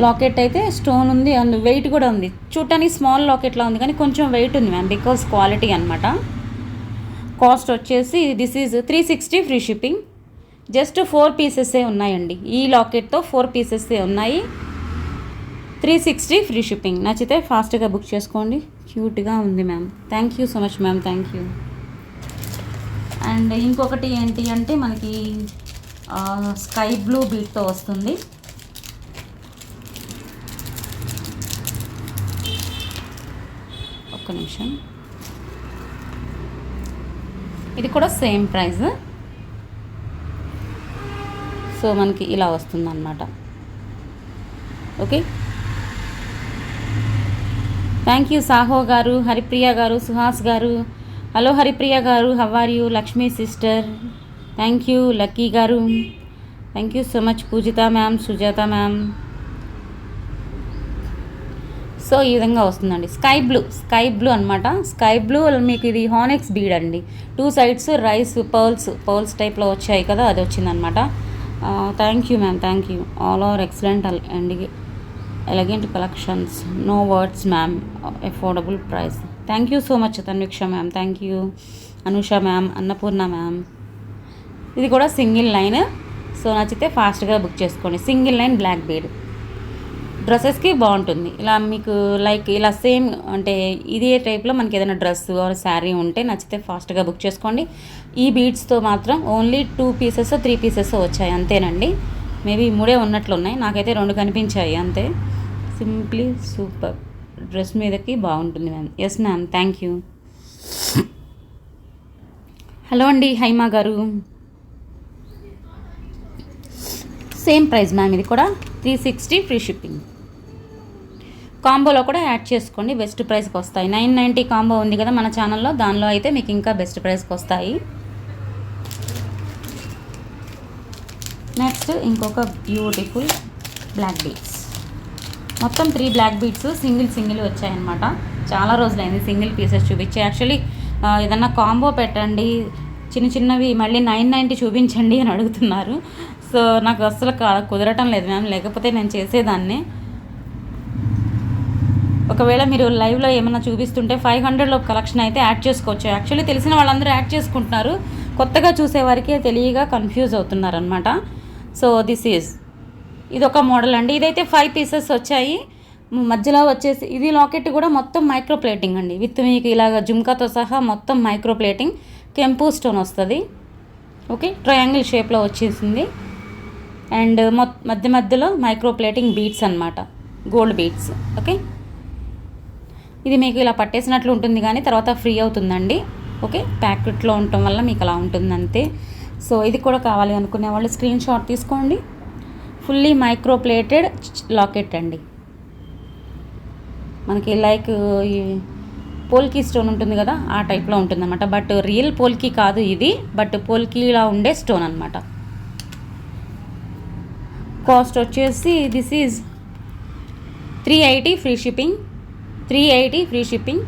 లాకెట్ అయితే స్టోన్ ఉంది అండ్ వెయిట్ కూడా ఉంది. చూడటానికి స్మాల్ లాకెట్లా ఉంది కానీ కొంచెం వెయిట్ ఉంది మ్యామ్, బికాజ్ క్వాలిటీ అనమాట. కాస్ట్ వచ్చేసి this is 360 free shipping. Just 4 పీసెసే ఉన్నాయండి. ఈ లాకెట్తో 4 పీసెసే ఉన్నాయి. 360 ఫ్రీ షిప్పింగ్. నచ్చితే ఫాస్ట్గా బుక్ చేసుకోండి. క్యూట్గా ఉంది ma'am. Thank you so much ma'am, thank you. And ఇంకొకటి ఏంటి అంటే మనకి స్కై బ్లూ బీట్తో వస్తుంది. ఒక్క నిమిషం. ఇది కూడా సేమ్ ప్రైస్. సో మనకి ఇలా వస్తుంది అన్నమాట. ఓకే, థ్యాంక్ యూ సాహో గారు, హరిప్రియ గారు, సుహాస్ గారు. హలో హరిప్రియ గారు, how are you? Lakshmi sister, thank you. Lucky గారు, thank you so much. Pujitha ma'am, Sujatha ma'am. So ఈ విధంగా వస్తుందండి. స్కై బ్లూ అనమాట. స్కై బ్లూ మీకు ఇది హానిక్స్ బీడ్ అండి. 2 sides రైస్ పర్ల్స్ టైప్లో వచ్చాయి కదా, అది వచ్చిందనమాట. Thank you ma'am, thank you. All are excellent and elegant collections. No words ma'am, affordable price. Thank you so much Tanviksha ma'am, thank you. Anusha ma'am, Annapurna ma'am. ఇది కూడా సింగిల్ లైన్. సో నచ్చితే ఫాస్ట్గా book చేసుకోండి. సింగిల్ లైన్ బ్లాక్ బీడ్ డ్రెస్సెస్కి బాగుంటుంది. ఇలా మీకు like ఇలా సేమ్ అంటే ఇదే టైప్లో మనకి ఏదైనా డ్రెస్ ఆర్ శారీ ఉంటే నచ్చితే ఫాస్ట్గా బుక్ చేసుకోండి. ఈ బీడ్స్తో మాత్రం ఓన్లీ 2 pieces 3 pieces వచ్చాయి అంతేనండి. మేబీ 3 ఉన్నట్లు ఉన్నాయి, నాకైతే 2 కనిపించాయి అంతే. సింప్లీ సూపర్, డ్రెస్ మీదకి బాగుంటుంది ma'am. Yes ma'am, thank you. Hello అండి హైమా గారు. సేమ్ ప్రైస్ మ్యామ్, ఇది కూడా 360 ఫ్రీ షిప్పింగ్. కాంబోలో కూడా యాడ్ చేసుకోండి, బెస్ట్ ప్రైస్కి వస్తాయి. 990 కాంబో ఉంది కదా మన ఛానల్లో, దానిలో అయితే మీకు ఇంకా బెస్ట్ ప్రైస్కి వస్తాయి. నెక్స్ట్ ఇంకొక బ్యూటిఫుల్ బ్లాక్ బీడ్స్. మొత్తం 3 బ్లాక్ బీడ్స్ సింగిల్ వచ్చాయన్నమాట. చాలా రోజులైంది సింగిల్ పీసెస్ చూపించి. యాక్చువల్లీ ఏదన్నా కాంబో పెట్టండి, చిన్నవి మళ్ళీ 990 చూపించండి అని అడుగుతున్నారు. సో నాకు అస్సలు కుదరటం లేదు మ్యామ్, లేకపోతే నేను చేసేదాన్ని. ఒకవేళ మీరు లైవ్లో ఏమైనా చూపిస్తుంటే 500 కలెక్షన్ అయితే యాడ్ చేసుకోవచ్చు. యాక్చువల్లీ తెలిసిన వాళ్ళందరూ యాడ్ చేసుకుంటున్నారు, కొత్తగా చూసేవారికి తెలియగా కన్ఫ్యూజ్ అవుతున్నారు అనమాట. సో ఇది ఒక మోడల్ అండి. ఇదైతే 5 pieces వచ్చాయి. మధ్యలో వచ్చేసి ఇది లాకెట్ కూడా మొత్తం మైక్రో ప్లేటింగ్ అండి, విత్ మీకు ఇలాగ జుమ్కాతో సహా మొత్తం మైక్రో ప్లేటింగ్. కెంపు స్టోన్ వస్తుంది. ఓకే, ట్రయాంగిల్ షేప్లో వచ్చేసింది. అండ్ మధ్యలో మైక్రో ప్లేటింగ్ బీడ్స్ అనమాట, గోల్డ్ బీడ్స్. ఓకే, ఇది మీకు ఇలా పట్టేసినట్లు ఉంటుంది కానీ తర్వాత ఫ్రీ అవుతుందండి. ఓకే, ప్యాకెట్లో ఉండటం వల్ల మీకు అలా ఉంటుంది అంతే. సో ఇది కూడా కావాలి అనుకునే వాళ్ళు స్క్రీన్ షాట్ తీసుకోండి. ఫుల్లీ మైక్రో ప్లేటెడ్ లాకెట్ అండి. మనకి లైక్ ఈ పోల్కీ స్టోన్ ఉంటుంది కదా, ఆ టైప్లో ఉంటుంది అనమాట. బట్ రియల్ పోల్కీ కాదు ఇది, బట్ పోల్కీలా ఉండే స్టోన్ అనమాట. కాస్ట్ వచ్చేసి this is 380 free shipping. 380 free shipping.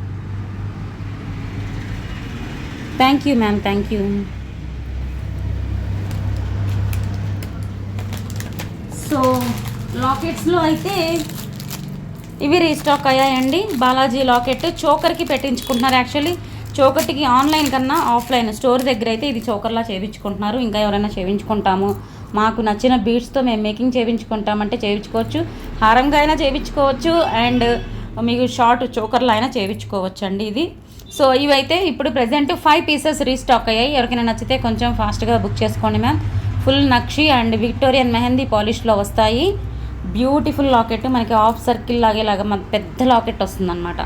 Thank you ma'am, thank you. So లాకెట్స్లో అయితే ఇవి రీస్టాక్ అయ్యాయండి. బాలాజీ లాకెట్ చోకర్కి పెట్టించుకుంటున్నారు. యాక్చువల్లీ చోకర్కి ఆన్లైన్ కన్నా ఆఫ్లైన్ స్టోర్ దగ్గర అయితే ఇది చోకర్లా చేయించుకుంటున్నారు. ఇంకా ఎవరైనా చేయించుకుంటాము, మాకు నచ్చిన బీడ్స్తో మేము మేకింగ్ చేయించుకుంటామంటే చేయించుకోవచ్చు. హారంగా అయినా చేయించుకోవచ్చు, అండ్ మీకు షార్ట్ చోకర్లో అయినా చేయించుకోవచ్చు అండి ఇది. సో ఇవైతే ఇప్పుడు ప్రజెంట్ 5 పీసెస్ రీస్టాక్ అయ్యాయి. ఎవరికైనా నచ్చితే కొంచెం ఫాస్ట్గా బుక్ చేసుకోండి ma'am. Full nakshi and Victorian mehndi పాలిష్లో వస్తాయి. బ్యూటిఫుల్ లాకెట్, మనకి హాఫ్ సర్కిల్ లాగేలాగా పెద్ద లాకెట్ వస్తుందన్నమాట.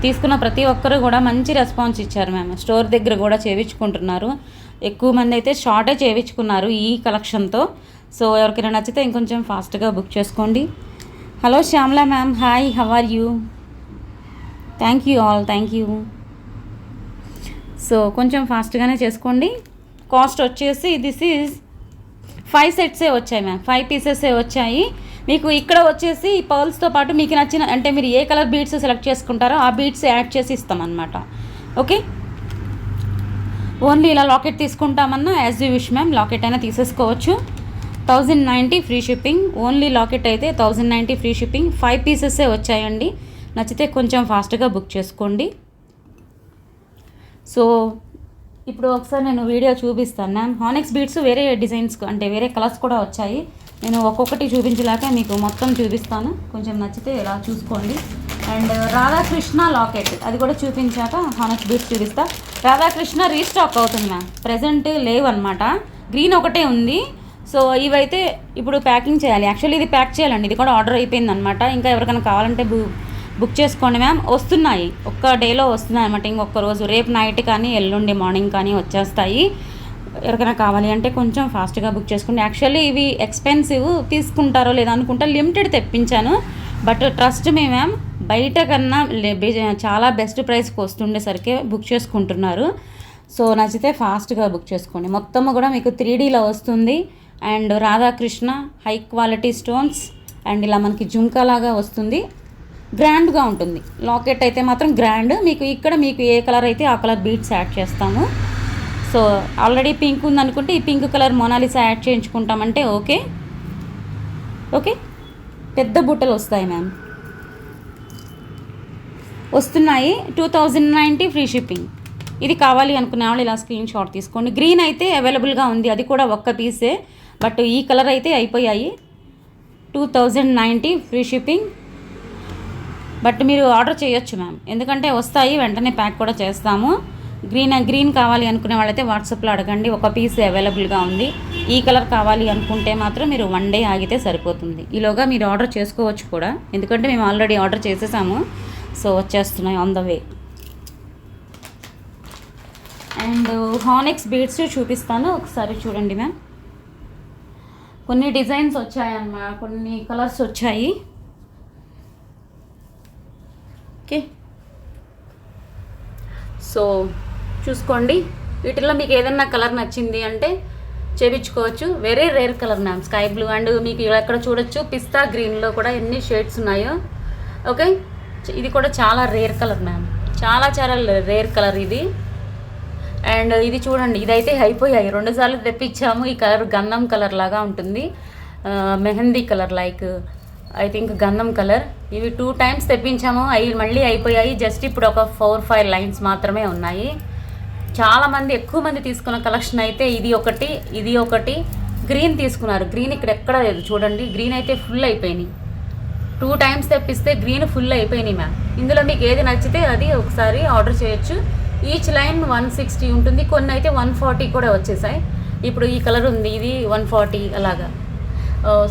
తీసుకున్న ప్రతి ఒక్కరు కూడా మంచి రెస్పాన్స్ ఇచ్చారు మ్యామ్. స్టోర్ దగ్గర కూడా చేయించుకుంటున్నారు. ఎక్కువ మంది అయితే షార్టే చేయించుకున్నారు ఈ కలెక్షన్తో. సో ఎవరికైనా నచ్చితే ఇంకొంచెం ఫాస్ట్గా బుక్ చేసుకోండి. Hello Shyamala ma'am, hi, how are you? Thank you all, thank you. So కొంచెం ఫాస్ట్గానే చేసుకోండి. కాస్ట్ వచ్చేసి దిస్ ఈజ్ 5 సెట్సే వచ్చాయి మ్యామ్, 5 పీసెసే వచ్చాయి. మీకు ఇక్కడ వచ్చేసి ఈ పర్ల్స్తో పాటు మీకు నచ్చిన అంటే మీరు ఏ కలర్ బీడ్స్ సెలెక్ట్ చేసుకుంటారో ఆ బీడ్స్ యాడ్ చేసి ఇస్తామన్నమాట. ఓకే, ఓన్లీ ఇలా లాకెట్ తీసుకుంటామన్నా as you wish ma'am, locket అయినా తీసేసుకోవచ్చు. 1090 ఫ్రీ షిప్పింగ్. ఓన్లీ లాకెట్ అయితే 1090 ఫ్రీ షిప్పింగ్. 5 పీసెసే వచ్చాయండి. నచ్చితే కొంచెం ఫాస్ట్గా బుక్ చేసుకోండి. సో ఇప్పుడు ఒకసారి నేను వీడియో చూపిస్తాను మ్యామ్. హానెక్స్ బీడ్స్ వేరే డిజైన్స్ అంటే వేరే కలర్స్ కూడా వచ్చాయి. నేను ఒక్కొక్కటి చూపించలేక మీకు మొత్తం చూపిస్తాను, కొంచెం నచ్చితే ఇలా చూసుకోండి. అండ్ రాధాకృష్ణ లాకెట్ అది కూడా చూపించాక హానెక్స్ బీడ్స్ చూపిస్తా. రాధాకృష్ణ రీస్టాక్ అవుతుంది మ్యామ్, ప్రజెంట్ లేవు అనమాట. గ్రీన్ ఒకటే ఉంది. సో ఇవైతే ఇప్పుడు ప్యాకింగ్ చేయాలి. యాక్చువల్లీ ఇది ప్యాక్ చేయాలండి, ఇది కూడా ఆర్డర్ అయిపోయింది అనమాట. ఇంకా ఎవరికైనా కావాలంటే బుక్ చేసుకోండి మ్యామ్. వస్తున్నాయి, ఒక్క డేలో వస్తున్నాయి అనమాట. ఇంకొక రోజు, రేపు నైట్ కానీ ఎల్లుండి మార్నింగ్ కానీ వచ్చేస్తాయి. ఎవరికైనా కావాలి అంటే కొంచెం ఫాస్ట్గా బుక్ చేసుకోండి. యాక్చువల్లీ ఇవి ఎక్స్పెన్సివ్, తీసుకుంటారో లేదా అనుకుంటా లిమిటెడ్ తెప్పించాను. బట్ ట్రస్ట్ మీ మ్యామ్, బయట కన్నా చాలా బెస్ట్ ప్రైస్కి వస్తుండేసరికి బుక్ చేసుకుంటున్నారు. సో నచ్చితే ఫాస్ట్గా బుక్ చేసుకోండి. మొత్తము కూడా మీకు 3Dలో వస్తుంది. And Radhakrishna high quality stones and ఇలా మనకి జుంకాలాగా వస్తుంది. గ్రాండ్గా ఉంటుంది. లాకెట్ అయితే మాత్రం గ్రాండ్. మీకు ఇక్కడ మీకు ఏ కలర్ అయితే ఆ కలర్ బీడ్స్ యాడ్ చేస్తాము. సో ఆల్రెడీ పింక్ ఉందనుకుంటే ఈ పింక్ కలర్ మొనాలిసా యాడ్ చేయించుకుంటామంటే ఓకే. ఓకే, పెద్ద బుట్టలు వస్తాయి మ్యామ్, వస్తున్నాయి. 2090 ఫ్రీ షిప్పింగ్. ఇది కావాలి అనుకునే వాళ్ళు ఇలా స్క్రీన్ షాట్ తీసుకోండి. గ్రీన్ అయితే అవైలబుల్గా ఉంది, అది కూడా ఒక్క పీసే. బట్ ఈ కలర్ అయితే అయిపోయాయి. 2090 ఫ్రీ షిప్పింగ్. బట్ మీరు ఆర్డర్ చేయొచ్చు మ్యామ్, ఎందుకంటే వస్తాయి, వెంటనే ప్యాక్ కూడా చేస్తాము. గ్రీన్ కావాలి అనుకునే వాళ్ళైతే వాట్సాప్లో అడగండి, ఒక పీస్ అవైలబుల్గా ఉంది. ఈ కలర్ కావాలి అనుకుంటే మాత్రం మీరు 1 డే ఆగితే సరిపోతుంది. ఈలోగా మీరు ఆర్డర్ చేసుకోవచ్చు కూడా, ఎందుకంటే మేము ఆల్రెడీ ఆర్డర్ చేసేసాము. సో వచ్చేస్తున్నాయి on the way. And onyx beads చూపిస్తాను, ఒకసారి చూడండి మ్యామ్. కొన్ని డిజైన్స్ వచ్చాయన్నమాట, కొన్ని కలర్స్ వచ్చాయి. ఓకే, సో చూసుకోండి. వీటిల్లో మీకు ఏదైనా కలర్ నచ్చింది అంటే చేయించుకోవచ్చు. Very rare colour ma'am, sky blue. And మీకు ఎక్కడ చూడొచ్చు పిస్తా గ్రీన్లో కూడా ఎన్ని షేడ్స్ ఉన్నాయో. ఓకే, ఇది కూడా చాలా రేర్ కలర్ మ్యామ్, చాలా చాలా రేర్ కలర్ ఇది. అండ్ ఇది చూడండి, ఇదైతే అయిపోయాయి, 2 సార్లు తెప్పించాము. ఈ కలర్ గంధం కలర్ లాగా ఉంటుంది, mehndi colour like I think గంధం కలర్. ఇవి 2 టైమ్స్ తెప్పించాము, మళ్ళీ అయిపోయాయి. జస్ట్ ఇప్పుడు ఒక 4-5 లైన్స్ మాత్రమే ఉన్నాయి. చాలామంది ఎక్కువ మంది తీసుకున్న కలెక్షన్ అయితే ఇది ఒకటి గ్రీన్ తీసుకున్నారు. గ్రీన్ ఇక్కడ ఎక్కడ లేదు చూడండి, గ్రీన్ అయితే ఫుల్ అయిపోయినాయి. 2 టైమ్స్ తెప్పిస్తే గ్రీన్ ఫుల్ అయిపోయినాయి మ్యామ్. ఇందులో మీకు ఏది నచ్చితే అది ఒకసారి ఆర్డర్ చేయొచ్చు. ఈచ్ లైన్ 160 ఉంటుంది, కొన్ని అయితే 140 కూడా వచ్చేసాయి. ఇప్పుడు ఈ కలర్ ఉంది, ఇది 140 అలాగా.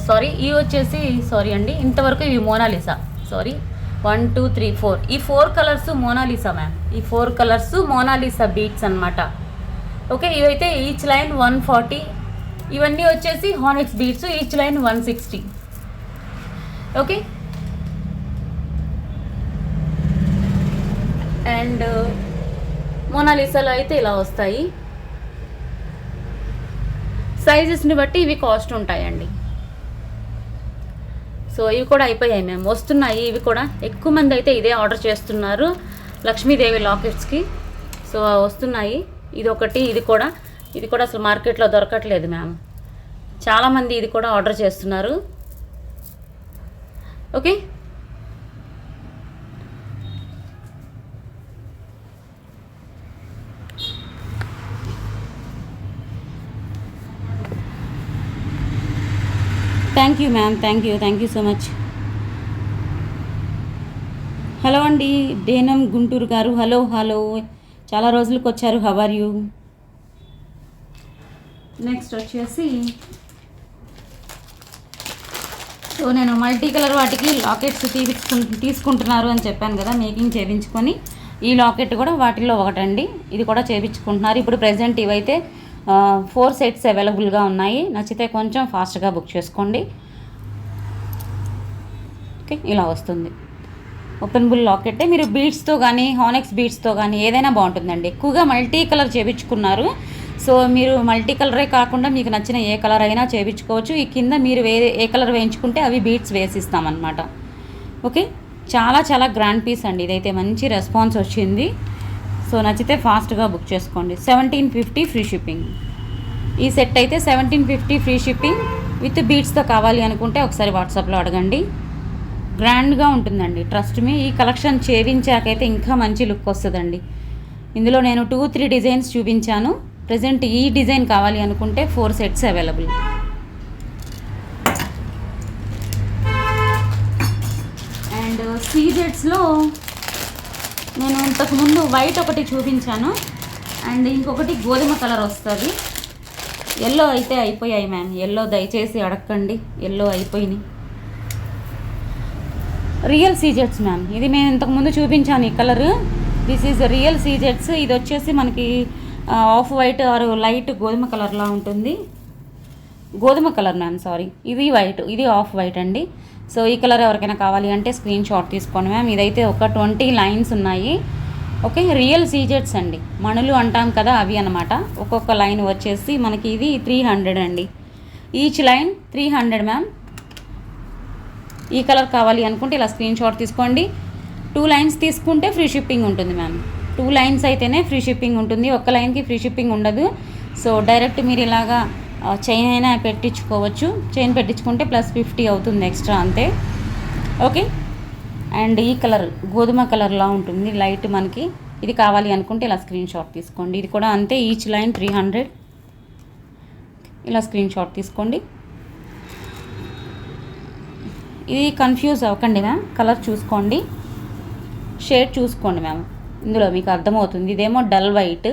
సారీ, ఇవి వచ్చేసి సారీ అండి, ఇంతవరకు ఇవి మోనాలిసా. సారీ, 1 2 3 4 ఈ 4 కలర్స్ మోనాలిసా మ్యామ్. ఈ 4 కలర్స్ మోనాలిసా బీట్స్ అనమాట. ఓకే, ఇవైతే ఈచ్ లైన్ 140. ఇవన్నీ వచ్చేసి onyx beads, each line 160. Okay, and మోనాలిసాలో అయితే ఇలా వస్తాయి. సైజెస్ని బట్టి ఇవి కాస్ట్ ఉంటాయండి. సో ఇవి కూడా అయిపోయాయి మ్యామ్, వస్తున్నాయి ఇవి కూడా. ఎక్కువ మంది అయితే ఇదే ఆర్డర్ చేస్తున్నారు లక్ష్మీదేవి లాకెట్స్కి. సో వస్తున్నాయి. ఇది ఒకటి, ఇది కూడా అసలు మార్కెట్లో దొరకట్లేదు మ్యామ్. చాలామంది ఇది కూడా ఆర్డర్ చేస్తున్నారు. Okay, thank you ma'am, thank you so much. Hello అండి డేనం గుంటూరు గారు, హలో చాలా రోజులకు వచ్చారు, హౌ ఆర్ యూ? నెక్స్ట్ వచ్చేసి సో నేను మల్టీ కలర్ వాటికి లాకెట్స్ తీసుకుంటున్నారు అని చెప్పాను కదా, మేకింగ్ చేయించుకొని. ఈ లాకెట్ కూడా వాటిల్లో ఒకటండి, ఇది కూడా చేయించుకుంటున్నారు. ఇప్పుడు ప్రజెంట్ ఇవైతే 4 సెట్స్ అవైలబుల్గా ఉన్నాయి. నచ్చితే కొంచెం ఫాస్ట్గా బుక్ చేసుకోండి. ఓకే, ఇలా వస్తుంది ఓపెనబుల్ లాకెట్టే. మీరు బీడ్స్తో కానీ హానెక్స్ బీడ్స్తో కానీ ఏదైనా బాగుంటుందండి. ఎక్కువగా మల్టీ కలర్ చేయించుకున్నారు. సో మీరు మల్టీ కలరే కాకుండా మీకు నచ్చిన ఏ కలర్ అయినా చేయించుకోవచ్చు. ఈ కింద మీరు ఏ కలర్ వేయించుకుంటే అవి బీడ్స్ వేసిస్తామన్నమాట. ఓకే, చాలా గ్రాండ్ పీస్ అండి. ఇదైతే మంచి రెస్పాన్స్ వచ్చింది. సో నచ్చితే ఫాస్ట్గా బుక్ చేసుకోండి. 1750 ఫ్రీ షిప్పింగ్. ఈ సెట్ అయితే 1750 ఫ్రీ షిప్పింగ్ విత్ బీడ్స్తో కావాలి అనుకుంటే ఒకసారి వాట్సాప్లో అడగండి. గ్రాండ్గా ఉంటుందండి, ట్రస్ట్ మీ. ఈ కలెక్షన్ చేయించాకైతే ఇంకా మంచి లుక్ వస్తుందండి. ఇందులో నేను 2-3 డిజైన్స్ చూపించాను. ప్రజెంట్ ఈ డిజైన్ కావాలి అనుకుంటే 4 సెట్స్ అవైలబుల్. అండ్ సీజెట్స్లో నేను ఇంతకుముందు వైట్ ఒకటి చూపించాను, అండ్ ఇంకొకటి గోధుమ కలర్ వస్తుంది. ఎల్లో అయితే అయిపోయాయి మ్యామ్, ఎల్లో దయచేసి అడగండి, ఎల్లో అయిపోయినాయి. రియల్ సీజెట్స్ మ్యామ్, ఇది నేను ఇంతకుముందు చూపించాను ఈ కలర్. దిస్ ఈజ్ రియల్ సీజెట్స్. ఇది వచ్చేసి మనకి ఆఫ్ వైట్ ఆర్ లైట్ గోధుమ కలర్లా ఉంటుంది. గోధుమ కలర్ మ్యామ్, సారీ, ఇది వైట్, ఇది ఆఫ్ వైట్ అండి. సో ఈ కలర్ ఎవరికైనా కావాలి అంటే స్క్రీన్ షాట్ తీసుకోండి మ్యామ్. ఇదైతే ఒక 20 లైన్స్ ఉన్నాయి. ఓకే, రియల్ సీజెట్స్ అండి, మణులు అంటాం కదా అవి అనమాట. ఒక్కొక్క లైన్ వచ్చేసి మనకి ఇది 300 అండి. Each line 300 ma'am. ఈ కలర్ కావాలి అనుకుంటే ఇలా స్క్రీన్ షాట్ తీసుకోండి. 2 లైన్స్ తీసుకుంటే ఫ్రీ షిప్పింగ్ ఉంటుంది మ్యామ్. 2 లైన్స్ అయితేనే ఫ్రీ షిప్పింగ్ ఉంటుంది, ఒక్క లైన్కి ఫ్రీ షిప్పింగ్ ఉండదు. సో డైరెక్ట్ మీరు ఇలాగా చైన్ అయినా పెట్టించుకోవచ్చు. చైన్ పెట్టించుకుంటే +50 అవుతుంది ఎక్స్ట్రా, అంతే. ఓకే, అండ్ ఈ కలర్ గోధుమ కలర్లా ఉంటుంది లైట్ మనకి. ఇది కావాలి అనుకుంటే ఇలా స్క్రీన్ షాట్ తీసుకోండి. ఇది కూడా అంతే, ఈచ్ లైన్ 300. ఇలా స్క్రీన్ షాట్ తీసుకోండి. ఇది కన్ఫ్యూజ్ అవ్వకండి మ్యామ్, కలర్ చూసుకోండి, షేడ్ చూసుకోండి మ్యామ్, ఇందులో మీకు అర్థమవుతుంది. ఇదేమో డల్ వైట్.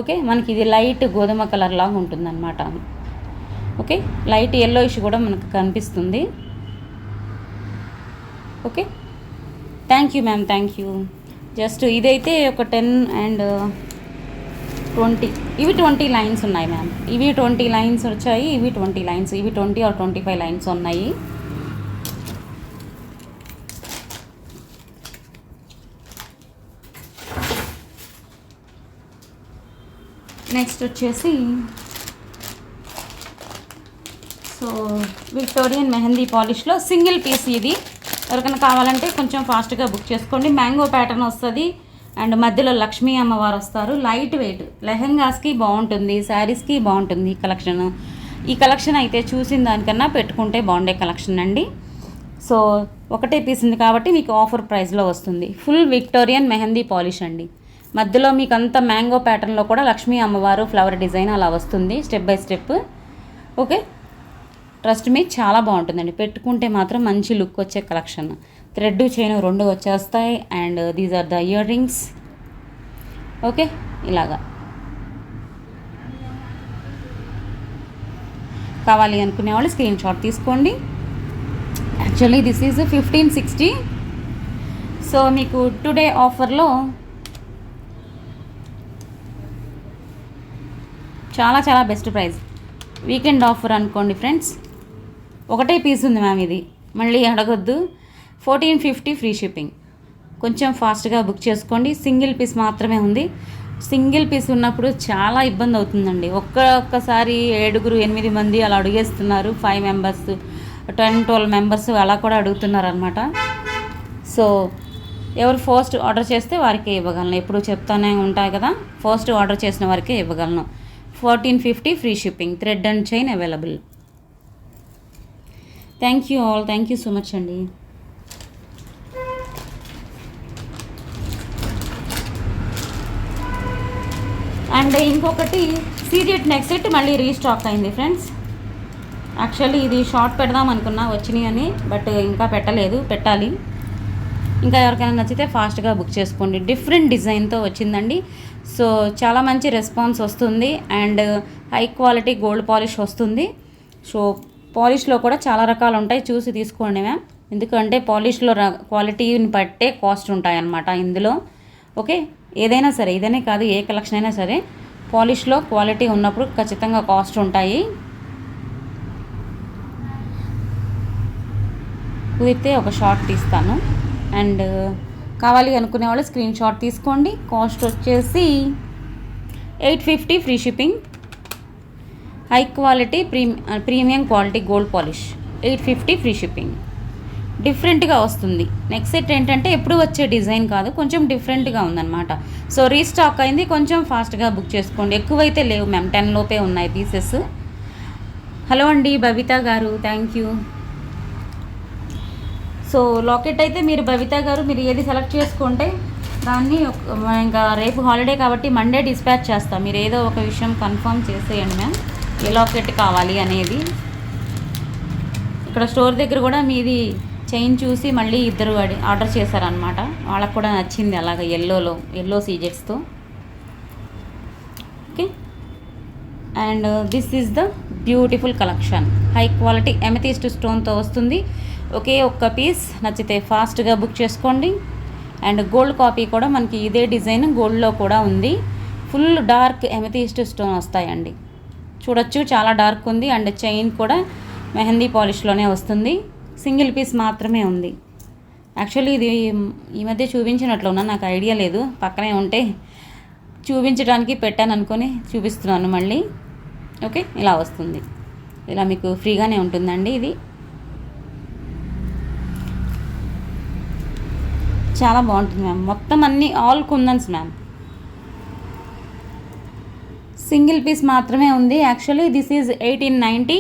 ఓకే, మనకి ఇది లైట్ గోధుమ కలర్ లాగా ఉంటుందన్నమాట. ఓకే, లైట్ ఎల్లోయిష్ కూడా మనకు కనిపిస్తుంది. Okay, thank you ma'am, thank you. Just ఇదైతే ఒక 10 అండ్ 20, ఇవి 20 లైన్స్ ఉన్నాయి మ్యామ్. ఇవి 20 లైన్స్ వచ్చాయి, ఇవి 20 లైన్స్, ఇవి 20 ఆర్ 25 లైన్స్ ఉన్నాయి. నెక్స్ట్ వచ్చేసి సో విక్టోరియన్ మెహందీ పాలిష్లో సింగిల్ పీస్. ఇది ఎవరికైనా కావాలంటే కొంచెం ఫాస్ట్గా బుక్ చేసుకోండి. మ్యాంగో ప్యాటర్న్ వస్తుంది అండ్ మధ్యలో లక్ష్మీ అమ్మవారు వస్తారు. లైట్ వెయిట్, లెహెంగాస్కి బాగుంటుంది, శారీస్కి బాగుంటుంది ఈ కలెక్షన్ అయితే చూసిన దానికన్నా పెట్టుకుంటే బాగుండే కలెక్షన్ అండి. సో ఒకటే పీస్ ఉంది కాబట్టి మీకు ఆఫర్ ప్రైస్లో వస్తుంది. ఫుల్ విక్టోరియన్ మెహందీ పాలిష్ అండి. మధ్యలో మీకు అంత మ్యాంగో ప్యాటర్న్లో కూడా లక్ష్మీ అమ్మవారు ఫ్లవర్ డిజైన్ అలా వస్తుంది, step by step. Okay, trust me, చాలా బాగుంటుందండి. పెట్టుకుంటే మాత్రం మంచి లుక్ వచ్చే కలెక్షన్. థ్రెడ్ చైన్ 2 వచ్చేస్తాయి. And these are the earrings. Okay, ఇలాగా కావాలి అనుకునే వాళ్ళు స్క్రీన్ షాట్ తీసుకోండి. Actually this is 1560. సో మీకు టుడే ఆఫర్లో చాలా బెస్ట్ ప్రైస్. వీకెండ్ ఆఫర్ అనుకోండి ఫ్రెండ్స్. ఒకటే పీస్ ఉంది మ్యామ్, ఇది మళ్ళీ అడగొద్దు. 1450 ఫ్రీ షిప్పింగ్. కొంచెం ఫాస్ట్గా బుక్ చేసుకోండి. సింగిల్ పీస్ మాత్రమే ఉంది. సింగిల్ పీస్ ఉన్నప్పుడు చాలా ఇబ్బంది అవుతుందండి. ఒక్కసారి 7-8 మంది అలా అడిగేస్తున్నారు. 5 మెంబర్స్ 10-12 మెంబర్స్ అలా కూడా అడుగుతున్నారనమాట. సో ఎవరు ఫస్ట్ ఆర్డర్ చేస్తే వారికే ఇవ్వగలను, ఎప్పుడు చెప్తానే ఉంటాయి కదా, ఫస్ట్ ఆర్డర్ చేసిన వారికే ఇవ్వగలను. 1450 free shipping, thread and chain available. Thank you all, thank you so much అండి. అండ్ ఇంకొకటి సీజెట్ నెక్ సెట్ మళ్ళీ రీస్టాక్ అయింది ఫ్రెండ్స్. యాక్చువల్లీ ఇది షార్ట్ పెడదాం అనుకున్నా వచ్చినాయి అని, బట్ ఇంకా పెట్టాలి. ఇంకా ఎవరికైనా నచ్చితే ఫాస్ట్గా బుక్ చేసుకోండి. డిఫరెంట్ డిజైన్తో వచ్చిందండి. సో చాలా మంచి రెస్పాన్స్ వస్తుంది and high quality gold polish వస్తుంది. సో పాలిష్లో కూడా చాలా రకాలు ఉంటాయి, చూసి తీసుకోండి మ్యామ్. ఎందుకంటే పాలిష్లో క్వాలిటీని బట్టే కాస్ట్ ఉంటాయన్నమాట ఇందులో. ఓకే, ఏదైనా సరే, ఇదనే కాదు ఏ కలెక్షన్ అయినా సరే, పాలిష్లో క్వాలిటీ ఉన్నప్పుడు ఖచ్చితంగా కాస్ట్ ఉంటాయి. కుదిరితే ఒక షార్ట్ తీస్తాను. అండ్ కావాలి అనుకునే వాళ్ళు స్క్రీన్ షాట్ తీసుకోండి. కాస్ట్ వచ్చేసి 850 free shipping. High quality premium quality gold polish 850 free shipping. డిఫరెంట్గా వస్తుంది. నెక్స్ట్ సెట్ ఏంటంటే ఎప్పుడు వచ్చే డిజైన్ కాదు, కొంచెం డిఫరెంట్గా ఉందన్నమాట. సో రీస్టాక్ అయింది, కొంచెం ఫాస్ట్గా బుక్ చేసుకోండి. ఎక్కువైతే లేవు మ్యామ్, 10 లోపే ఉన్నాయి పీసెస్. హలో అండి బబిత గారు, థ్యాంక్ యూ. సో లాకెట్ అయితే మీరు బబిత గారు మీరు ఏది సెలెక్ట్ చేసుకుంటే దాన్ని ఇంకా రేపు హాలిడే కాబట్టి మండే డిస్పాచ్ చేస్తాం. మీరు ఏదో ఒక విషయం కన్ఫర్మ్ చేసేయండి మ్యామ్, ఏ లాకెట్ కావాలి అనేది. ఇక్కడ స్టోర్ దగ్గర కూడా మీది చైన్ చూసి మళ్ళీ ఇద్దరు ఆర్డర్ చేశారనమాట. వాళ్ళకు కూడా నచ్చింది అలాగ ఎల్లో సీజెట్స్తో. Okay, and this is the beautiful collection. High quality amethyst స్టోన్తో వస్తుంది. ఒకే ఒక్క పీస్, నచ్చితే ఫాస్ట్గా బుక్ చేసుకోండి. అండ్ గోల్డ్ కాపీ కూడా మనకి ఇదే డిజైన్ గోల్డ్లో కూడా ఉంది. ఫుల్ డార్క్ ఎమెథిస్ట్ స్టోన్ వస్తాయండి, చూడొచ్చు చాలా డార్క్ ఉంది. అండ్ చైన్ కూడా మెహందీ పాలిష్లోనే వస్తుంది. సింగిల్ పీస్ మాత్రమే ఉంది. యాక్చువల్లీ ఇది ఈ మధ్య చూపించినట్లున్నా, నాకు ఐడియా లేదు, పక్కనే ఉంటే చూపించడానికి పెట్టాను అనుకొని చూపిస్తున్నాను మళ్ళీ. ఓకే, ఇలా వస్తుంది, ఇలా మీకు ఫ్రీగానే ఉంటుందండి. ఇది చాలా బాగుంటుంది మ్యామ్. మొత్తం అన్నీ ఆల్ కుందన్స్ మ్యామ్. సింగిల్ పీస్ మాత్రమే ఉంది. Actually this is 1890.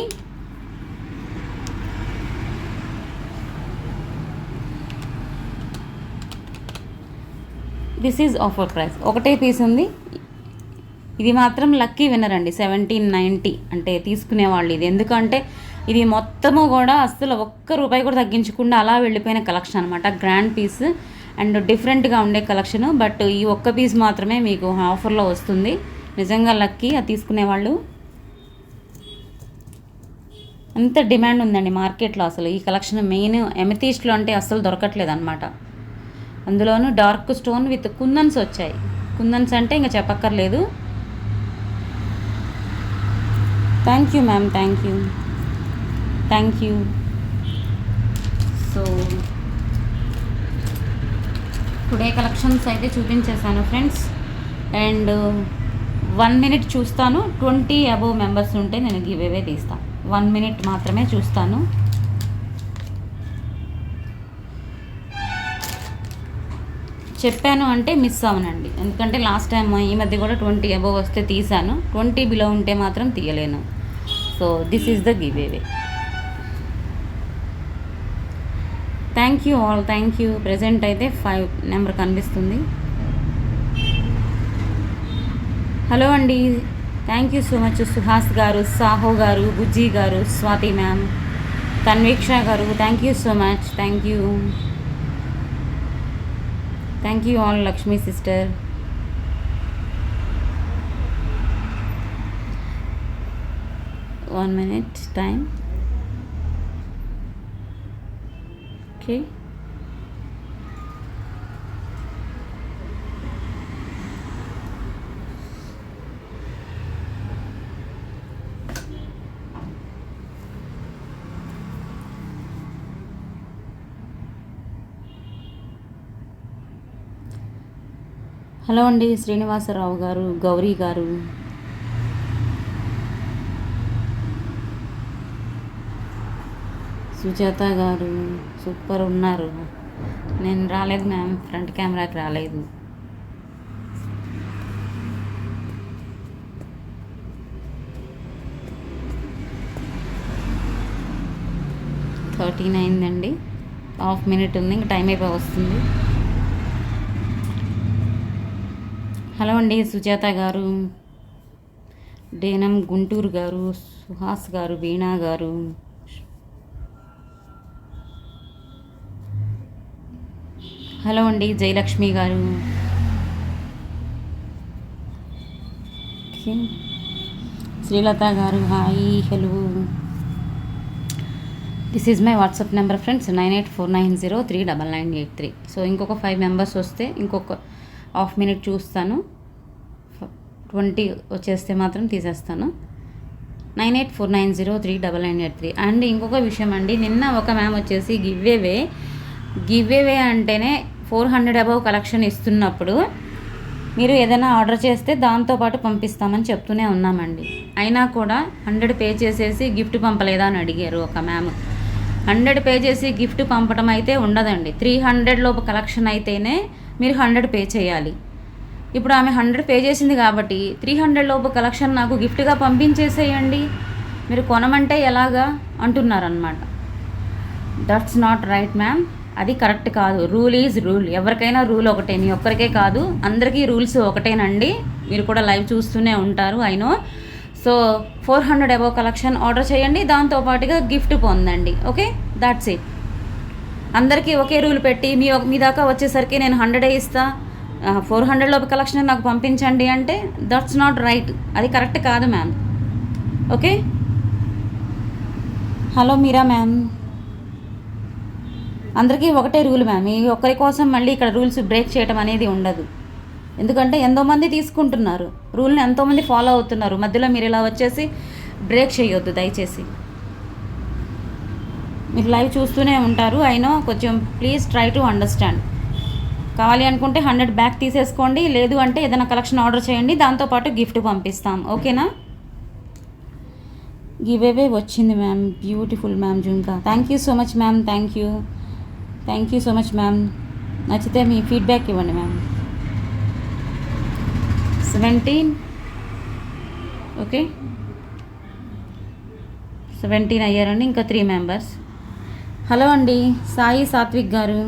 This is offer price. ఒకటే పీస్ ఉంది. ఇది మాత్రం లక్కీ విన్నర్ అండి, 1790 అంటే తీసుకునేవాళ్ళు ఇది. ఎందుకంటే ఇది మొత్తము కూడా అస్సలు ₹1 కూడా తగ్గించకుండా అలా వెళ్ళిపోయిన కలెక్షన్ అనమాట. గ్రాండ్ పీస్ అండ్ డిఫరెంట్గా ఉండే కలెక్షను. బట్ ఈ ఒక్క పీస్ మాత్రమే మీకు ఆఫర్లో వస్తుంది. నిజంగా లక్కీ అది తీసుకునేవాళ్ళు. అంత డిమాండ్ ఉందండి మార్కెట్లో అసలు ఈ కలెక్షన్. మెయిన్ ఎమెథిస్ట్లో అంటే అస్సలు దొరకట్లేదు అనమాట. అందులోనూ డార్క్ స్టోన్ విత్ కుందన్స్ వచ్చాయి. కుందన్స్ అంటే ఇంకా చెప్పక్కర్లేదు. Thank you ma'am, thank you. So today collections అయితే చూపించేశాను ఫ్రెండ్స్. అండ్ 1 minute చూస్తాను. 20 అబోవ్ మెంబర్స్ ఉంటే నేను గివ్ అవే తీస్తాను. 1 minute మాత్రమే చూస్తాను. చెప్పాను అంటే మిస్ అవనండి, ఎందుకంటే లాస్ట్ టైం ఈ మధ్య కూడా 20 అబోవ్ వస్తే తీసాను. 20 బిలో ఉంటే మాత్రం తీయలేను. So this is the give away. Thank you all, thank you. Present అయితే 5 నెంబర్ కనిపిస్తుంది. హలో అండి, thank you so much. Suhas గారు, సాహో గారు, బుజ్జి గారు, స్వాతి మ్యామ్, తన్వీక్ష గారు, thank you so much. Thank you all. Lakshmi sister, one minute time. Okay, hello అండి శ్రీనివాసరావు గారు, గౌరీ గారు, సుజాత గారు సూపర్ ఉన్నారు. నేను రాలేదు మ్యామ్, ఫ్రంట్ కెమెరాకి రాలేదు. థర్టీన్ అయిందండి, హాఫ్ మినిట్ ఉంది, ఇంకా టైం అయిపోయి వస్తుంది. హలో అండి సుజాత గారు, డేనం గుంటూరు గారు, సుహాస్ గారు, వీణా గారు, హలో అండి జయలక్ష్మి గారు, శ్రీలత గారు hi hello. This is my WhatsApp number friends, 9849039983. So ఇంకొక 5 మెంబర్స్ వస్తే ఇంకొక హాఫ్ మినిట్ చూస్తాను, 20 వచ్చేస్తే మాత్రం తీసేస్తాను. 9849039983. అండ్ ఇంకొక విషయం అండి, నిన్న ఒక మ్యామ్ వచ్చేసి గివ్వేవే అంటేనే 400 అబవ్ కలెక్షన్ ఇస్తున్నప్పుడు మీరు ఏదైనా ఆర్డర్ చేస్తే దాంతోపాటు పంపిస్తామని చెప్తూనే ఉన్నామండి. అయినా కూడా 100 పే చేసేసి గిఫ్ట్ పంపలేదా అని అడిగారు ఒక మ్యామ్. 100 పే చేసి గిఫ్ట్ పంపడం అయితే ఉండదండి. 300 లోపు కలెక్షన్ అయితేనే మీరు 100 పే చేయాలి. ఇప్పుడు ఆమె 100 పే చేసింది కాబట్టి 300 లోపు కలెక్షన్ నాకు గిఫ్ట్గా పంపించేసేయండి, మీరు కొనమంటే ఎలాగా అంటున్నారనమాట. దట్స్ నాట్ రైట్ మ్యామ్, అది కరెక్ట్ కాదు. రూల్ ఈజ్ రూల్, ఎవరికైనా రూల్ ఒకటే, మీ ఒక్కరికే కాదు అందరికీ రూల్స్ ఒకటేనండి. మీరు కూడా లైవ్ చూస్తూనే ఉంటారు I know. So 400 above collection order చేయండి, దాంతోపాటుగా గిఫ్ట్ పొందండి. Okay, that's it. అందరికీ ఒకే రూల్ పెట్టి మీ దాకా వచ్చేసరికి నేను 100 ఇస్తా, 400 లోపు కలెక్షన్ నాకు పంపించండి అంటే దట్స్ నాట్ రైట్, అది కరెక్ట్ కాదు మ్యామ్. ఓకే, హలో మీరా మ్యామ్, అందరికీ ఒకటే రూల్ మ్యామ్. ఈ ఒక్కరి కోసం మళ్ళీ ఇక్కడ రూల్స్ బ్రేక్ చేయడం అనేది ఉండదు. ఎందుకంటే ఎంతోమంది తీసుకుంటున్నారు, రూల్ని ఎంతోమంది ఫాలో అవుతున్నారు. మధ్యలో మీరు ఇలా వచ్చేసి బ్రేక్ చేయొద్దు దయచేసి. మీరు లైవ్ చూస్తూనే ఉంటారు ఐ నో, కొంచెం ప్లీజ్ ట్రై టు అండర్స్టాండ్. కావాలి అనుకుంటే 100 బ్యాక్ తీసేసుకోండి, లేదు అంటే ఏదైనా కలెక్షన్ ఆర్డర్ చేయండి, దాంతోపాటు గిఫ్ట్ పంపిస్తాం. ఓకేనా? గివేవే వచ్చింది ma'am, beautiful ma'am jhumka. Thank you so much ma'am, thank you so much ma'am. నచ్చితే మీ ఫీడ్బ్యాక్ ఇవ్వండి మ్యామ్. 17 ఓకే, 17 అయ్యారండి, ఇంకా 3 మెంబర్స్. హలో అండి సాయి సాత్విక్ గారు,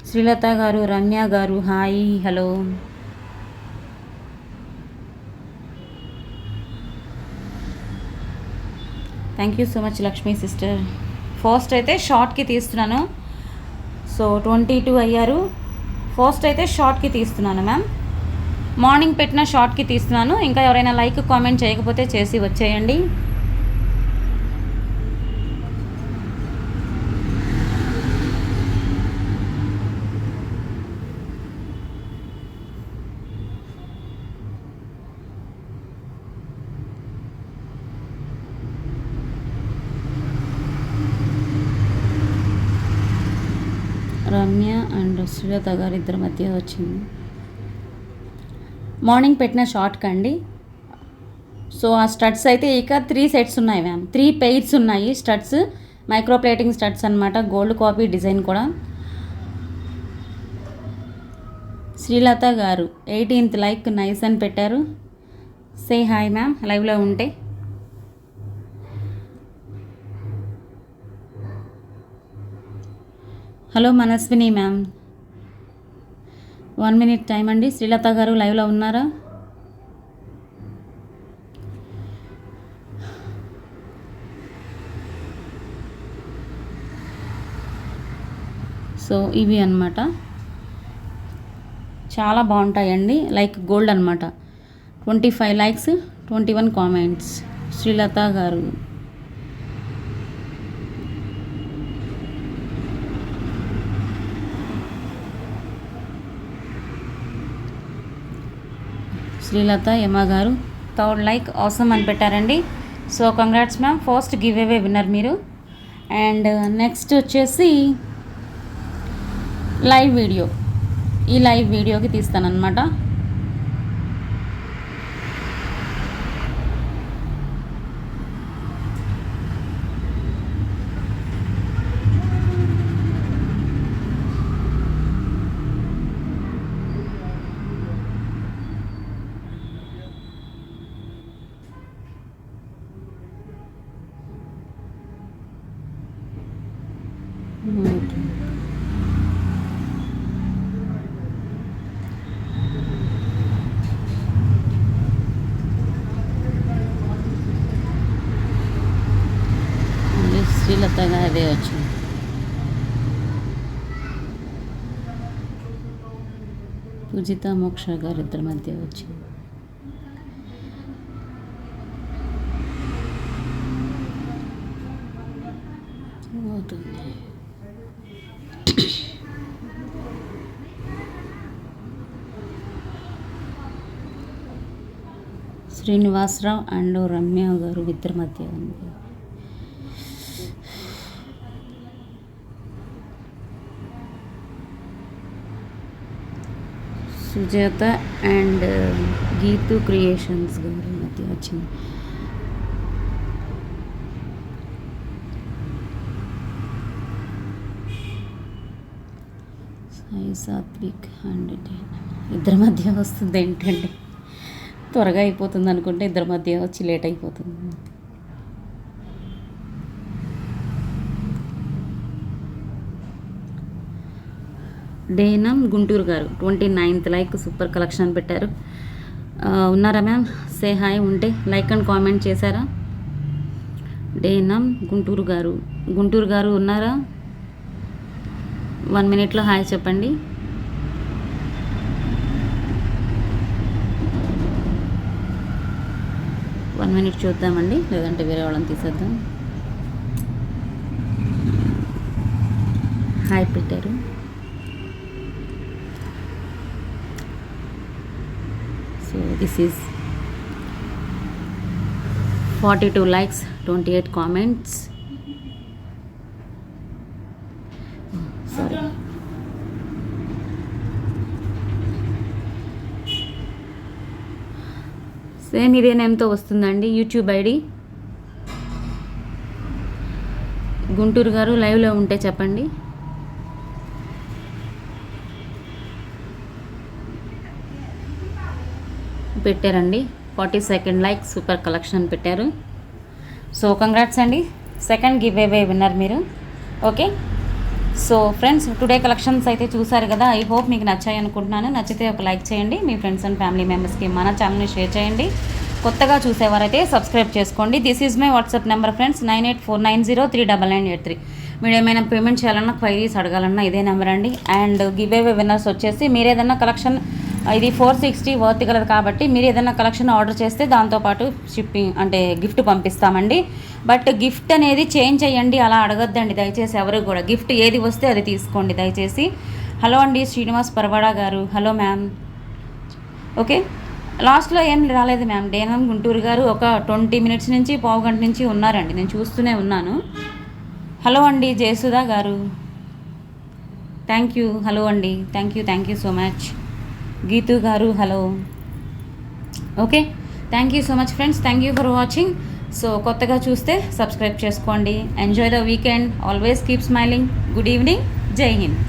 శ్రీలత గారు, రమ్య గారు hi hello. Thank you so much Lakshmi sister. First అయితే షార్ట్కి తీస్తున్నాను, సో 22 అయ్యారు. ఫస్ట్ అయితే షార్ట్కి తీస్తున్నాను మ్యామ్, మార్నింగ్ పెట్టిన షార్ట్కి తీస్తున్నాను. ఇంకా ఎవరైనా లైక్ కామెంట్ చేయకపోతే చేసి వచ్చేయండి. రమ్య అండ్ శ్రీలత గారు ఇద్దరి మధ్య వచ్చింది. మార్నింగ్ పెట్టిన షార్ట్ కండి. సో ఆ స్టడ్స్ అయితే ఇక 3 సెట్స్ ఉన్నాయి మ్యామ్, 3 పెయిర్స్ ఉన్నాయి స్టడ్స్, మైక్రో ప్లేటింగ్ స్టడ్స్ అనమాట, గోల్డ్ కాపీ డిజైన్ కూడా. శ్రీలత గారు 18th లైక్ నైస్ అని పెట్టారు. సే హాయ్ మ్యామ్ లైవ్లో ఉంటే. Hello Manaswini ma'am, 1 minute time అండి. శ్రీలత గారు లైవ్లో ఉన్నారా? సో ఇవి అన్నమాట, చాలా బాగుంటాయండి, లైక్ గోల్డ్ అనమాట. 25 లైక్స్, 21 కామెంట్స్. శ్రీలత గారు శ్రీలత యమ గారు 3rd లైక్ ఆసమ్ అని పెట్టారండి. So congrats ma'am, first give away winner మీరు. అండ్ నెక్స్ట్ వచ్చేసి లైవ్ వీడియో, ఈ లైవ్ వీడియోకి తీస్తానన్నమాట. పూజిత మోక్ష గారు ఇద్దరి మధ్య వచ్చింది. శ్రీనివాసరావు అండ్ రమ్య గారు ఇద్దరి మధ్య ఉంది. సుజాత అండ్ గీతు క్రియేషన్స్ గారి మధ్య వచ్చింది. సాయి సాత్విక్ అండ్ ఇద్దరి మధ్య వస్తుంది ఏంటండి, త్వరగా అయిపోతుంది అనుకుంటే ఇద్దరి మధ్య వచ్చి లేట్ అయిపోతుంది. డేనం గుంటూరు గారు 29th లైక్, సూపర్ కలెక్షన్ పెట్టారు. ఉన్నారా మ్యామ్? Say hi. ఉంటే లైక్ అండ్ కామెంట్ చేశారా? డేనం గుంటూరు గారు ఉన్నారా? 1 minute హాయ్ చెప్పండి. వన్ మినిట్ చూద్దామండి, లేదంటే వేరే వాళ్ళని తీసేద్దాం. హాయ్ పెట్టారు. So this is 42 likes, 28 comments. Sorry. Same ఇదే నేమ్తో వస్తుందండి యూట్యూబ్ ఐడి. గుంటూరు గారు లైవ్లో ఉంటే చెప్పండి. పెట్టారండి 42nd లైక్, సూపర్ కలెక్షన్ పెట్టారు. సో కంగ్రాట్స్ అండి, సెకండ్ గివ్ అవే విన్నర్ మీరు. Okay, so friends today collections అయితే చూసారు కదా. ఐ హోప్ మీకు నచ్చాయి అనుకుంటున్నాను. నచ్చితే ఒక లైక్ చేయండి, మీ ఫ్రెండ్స్ అండ్ ఫ్యామిలీ మెంబర్స్కి మన ఛానల్ని షేర్ చేయండి. కొత్తగా చూసేవారైతే సబ్స్క్రైబ్ చేసుకోండి. This is my WhatsApp number friends, 9849039983. మీరు ఏమైనా పేమెంట్ చేయాలన్నా, క్వైరీస్ అడగాలన్నా ఇదే నెంబర్ అండి. అండ్ గివ్ అవే విన్నర్స్ వచ్చేసి మీరు ఏదైనా కలెక్షన్, ఇది 460 వర్త్ కలదు కాబట్టి మీరు ఏదైనా కలెక్షన్ ఆర్డర్ చేస్తే దాంతోపాటు షిప్పింగ్ అంటే గిఫ్ట్ పంపిస్తామండి. బట్ గిఫ్ట్ అనేది చేంజ్ చేయండి, అలా అడగొద్దండి దయచేసి ఎవరు కూడా. గిఫ్ట్ ఏది వస్తే అది తీసుకోండి దయచేసి. హలో అండి శ్రీనివాస్ పరవాడ గారు, హలో మ్యామ్. ఓకే, లాస్ట్లో ఏం రాలేదు మ్యామ్. డేనం గుంటూరు గారు ఒక 20 minutes నుంచి, పావు గంట నుంచి ఉన్నారండి, నేను చూస్తూనే ఉన్నాను. హలో అండి జయసుధా గారు, థ్యాంక్ యూ. హలో అండి, thank you so much. Geethu గారు hello. Okay, thank you so much friends, thank you for watching. So కొత్తగా చూస్తే సబ్స్క్రైబ్ చేసుకోండి. Enjoy the weekend, always keep smiling. Good evening, Jai Hind.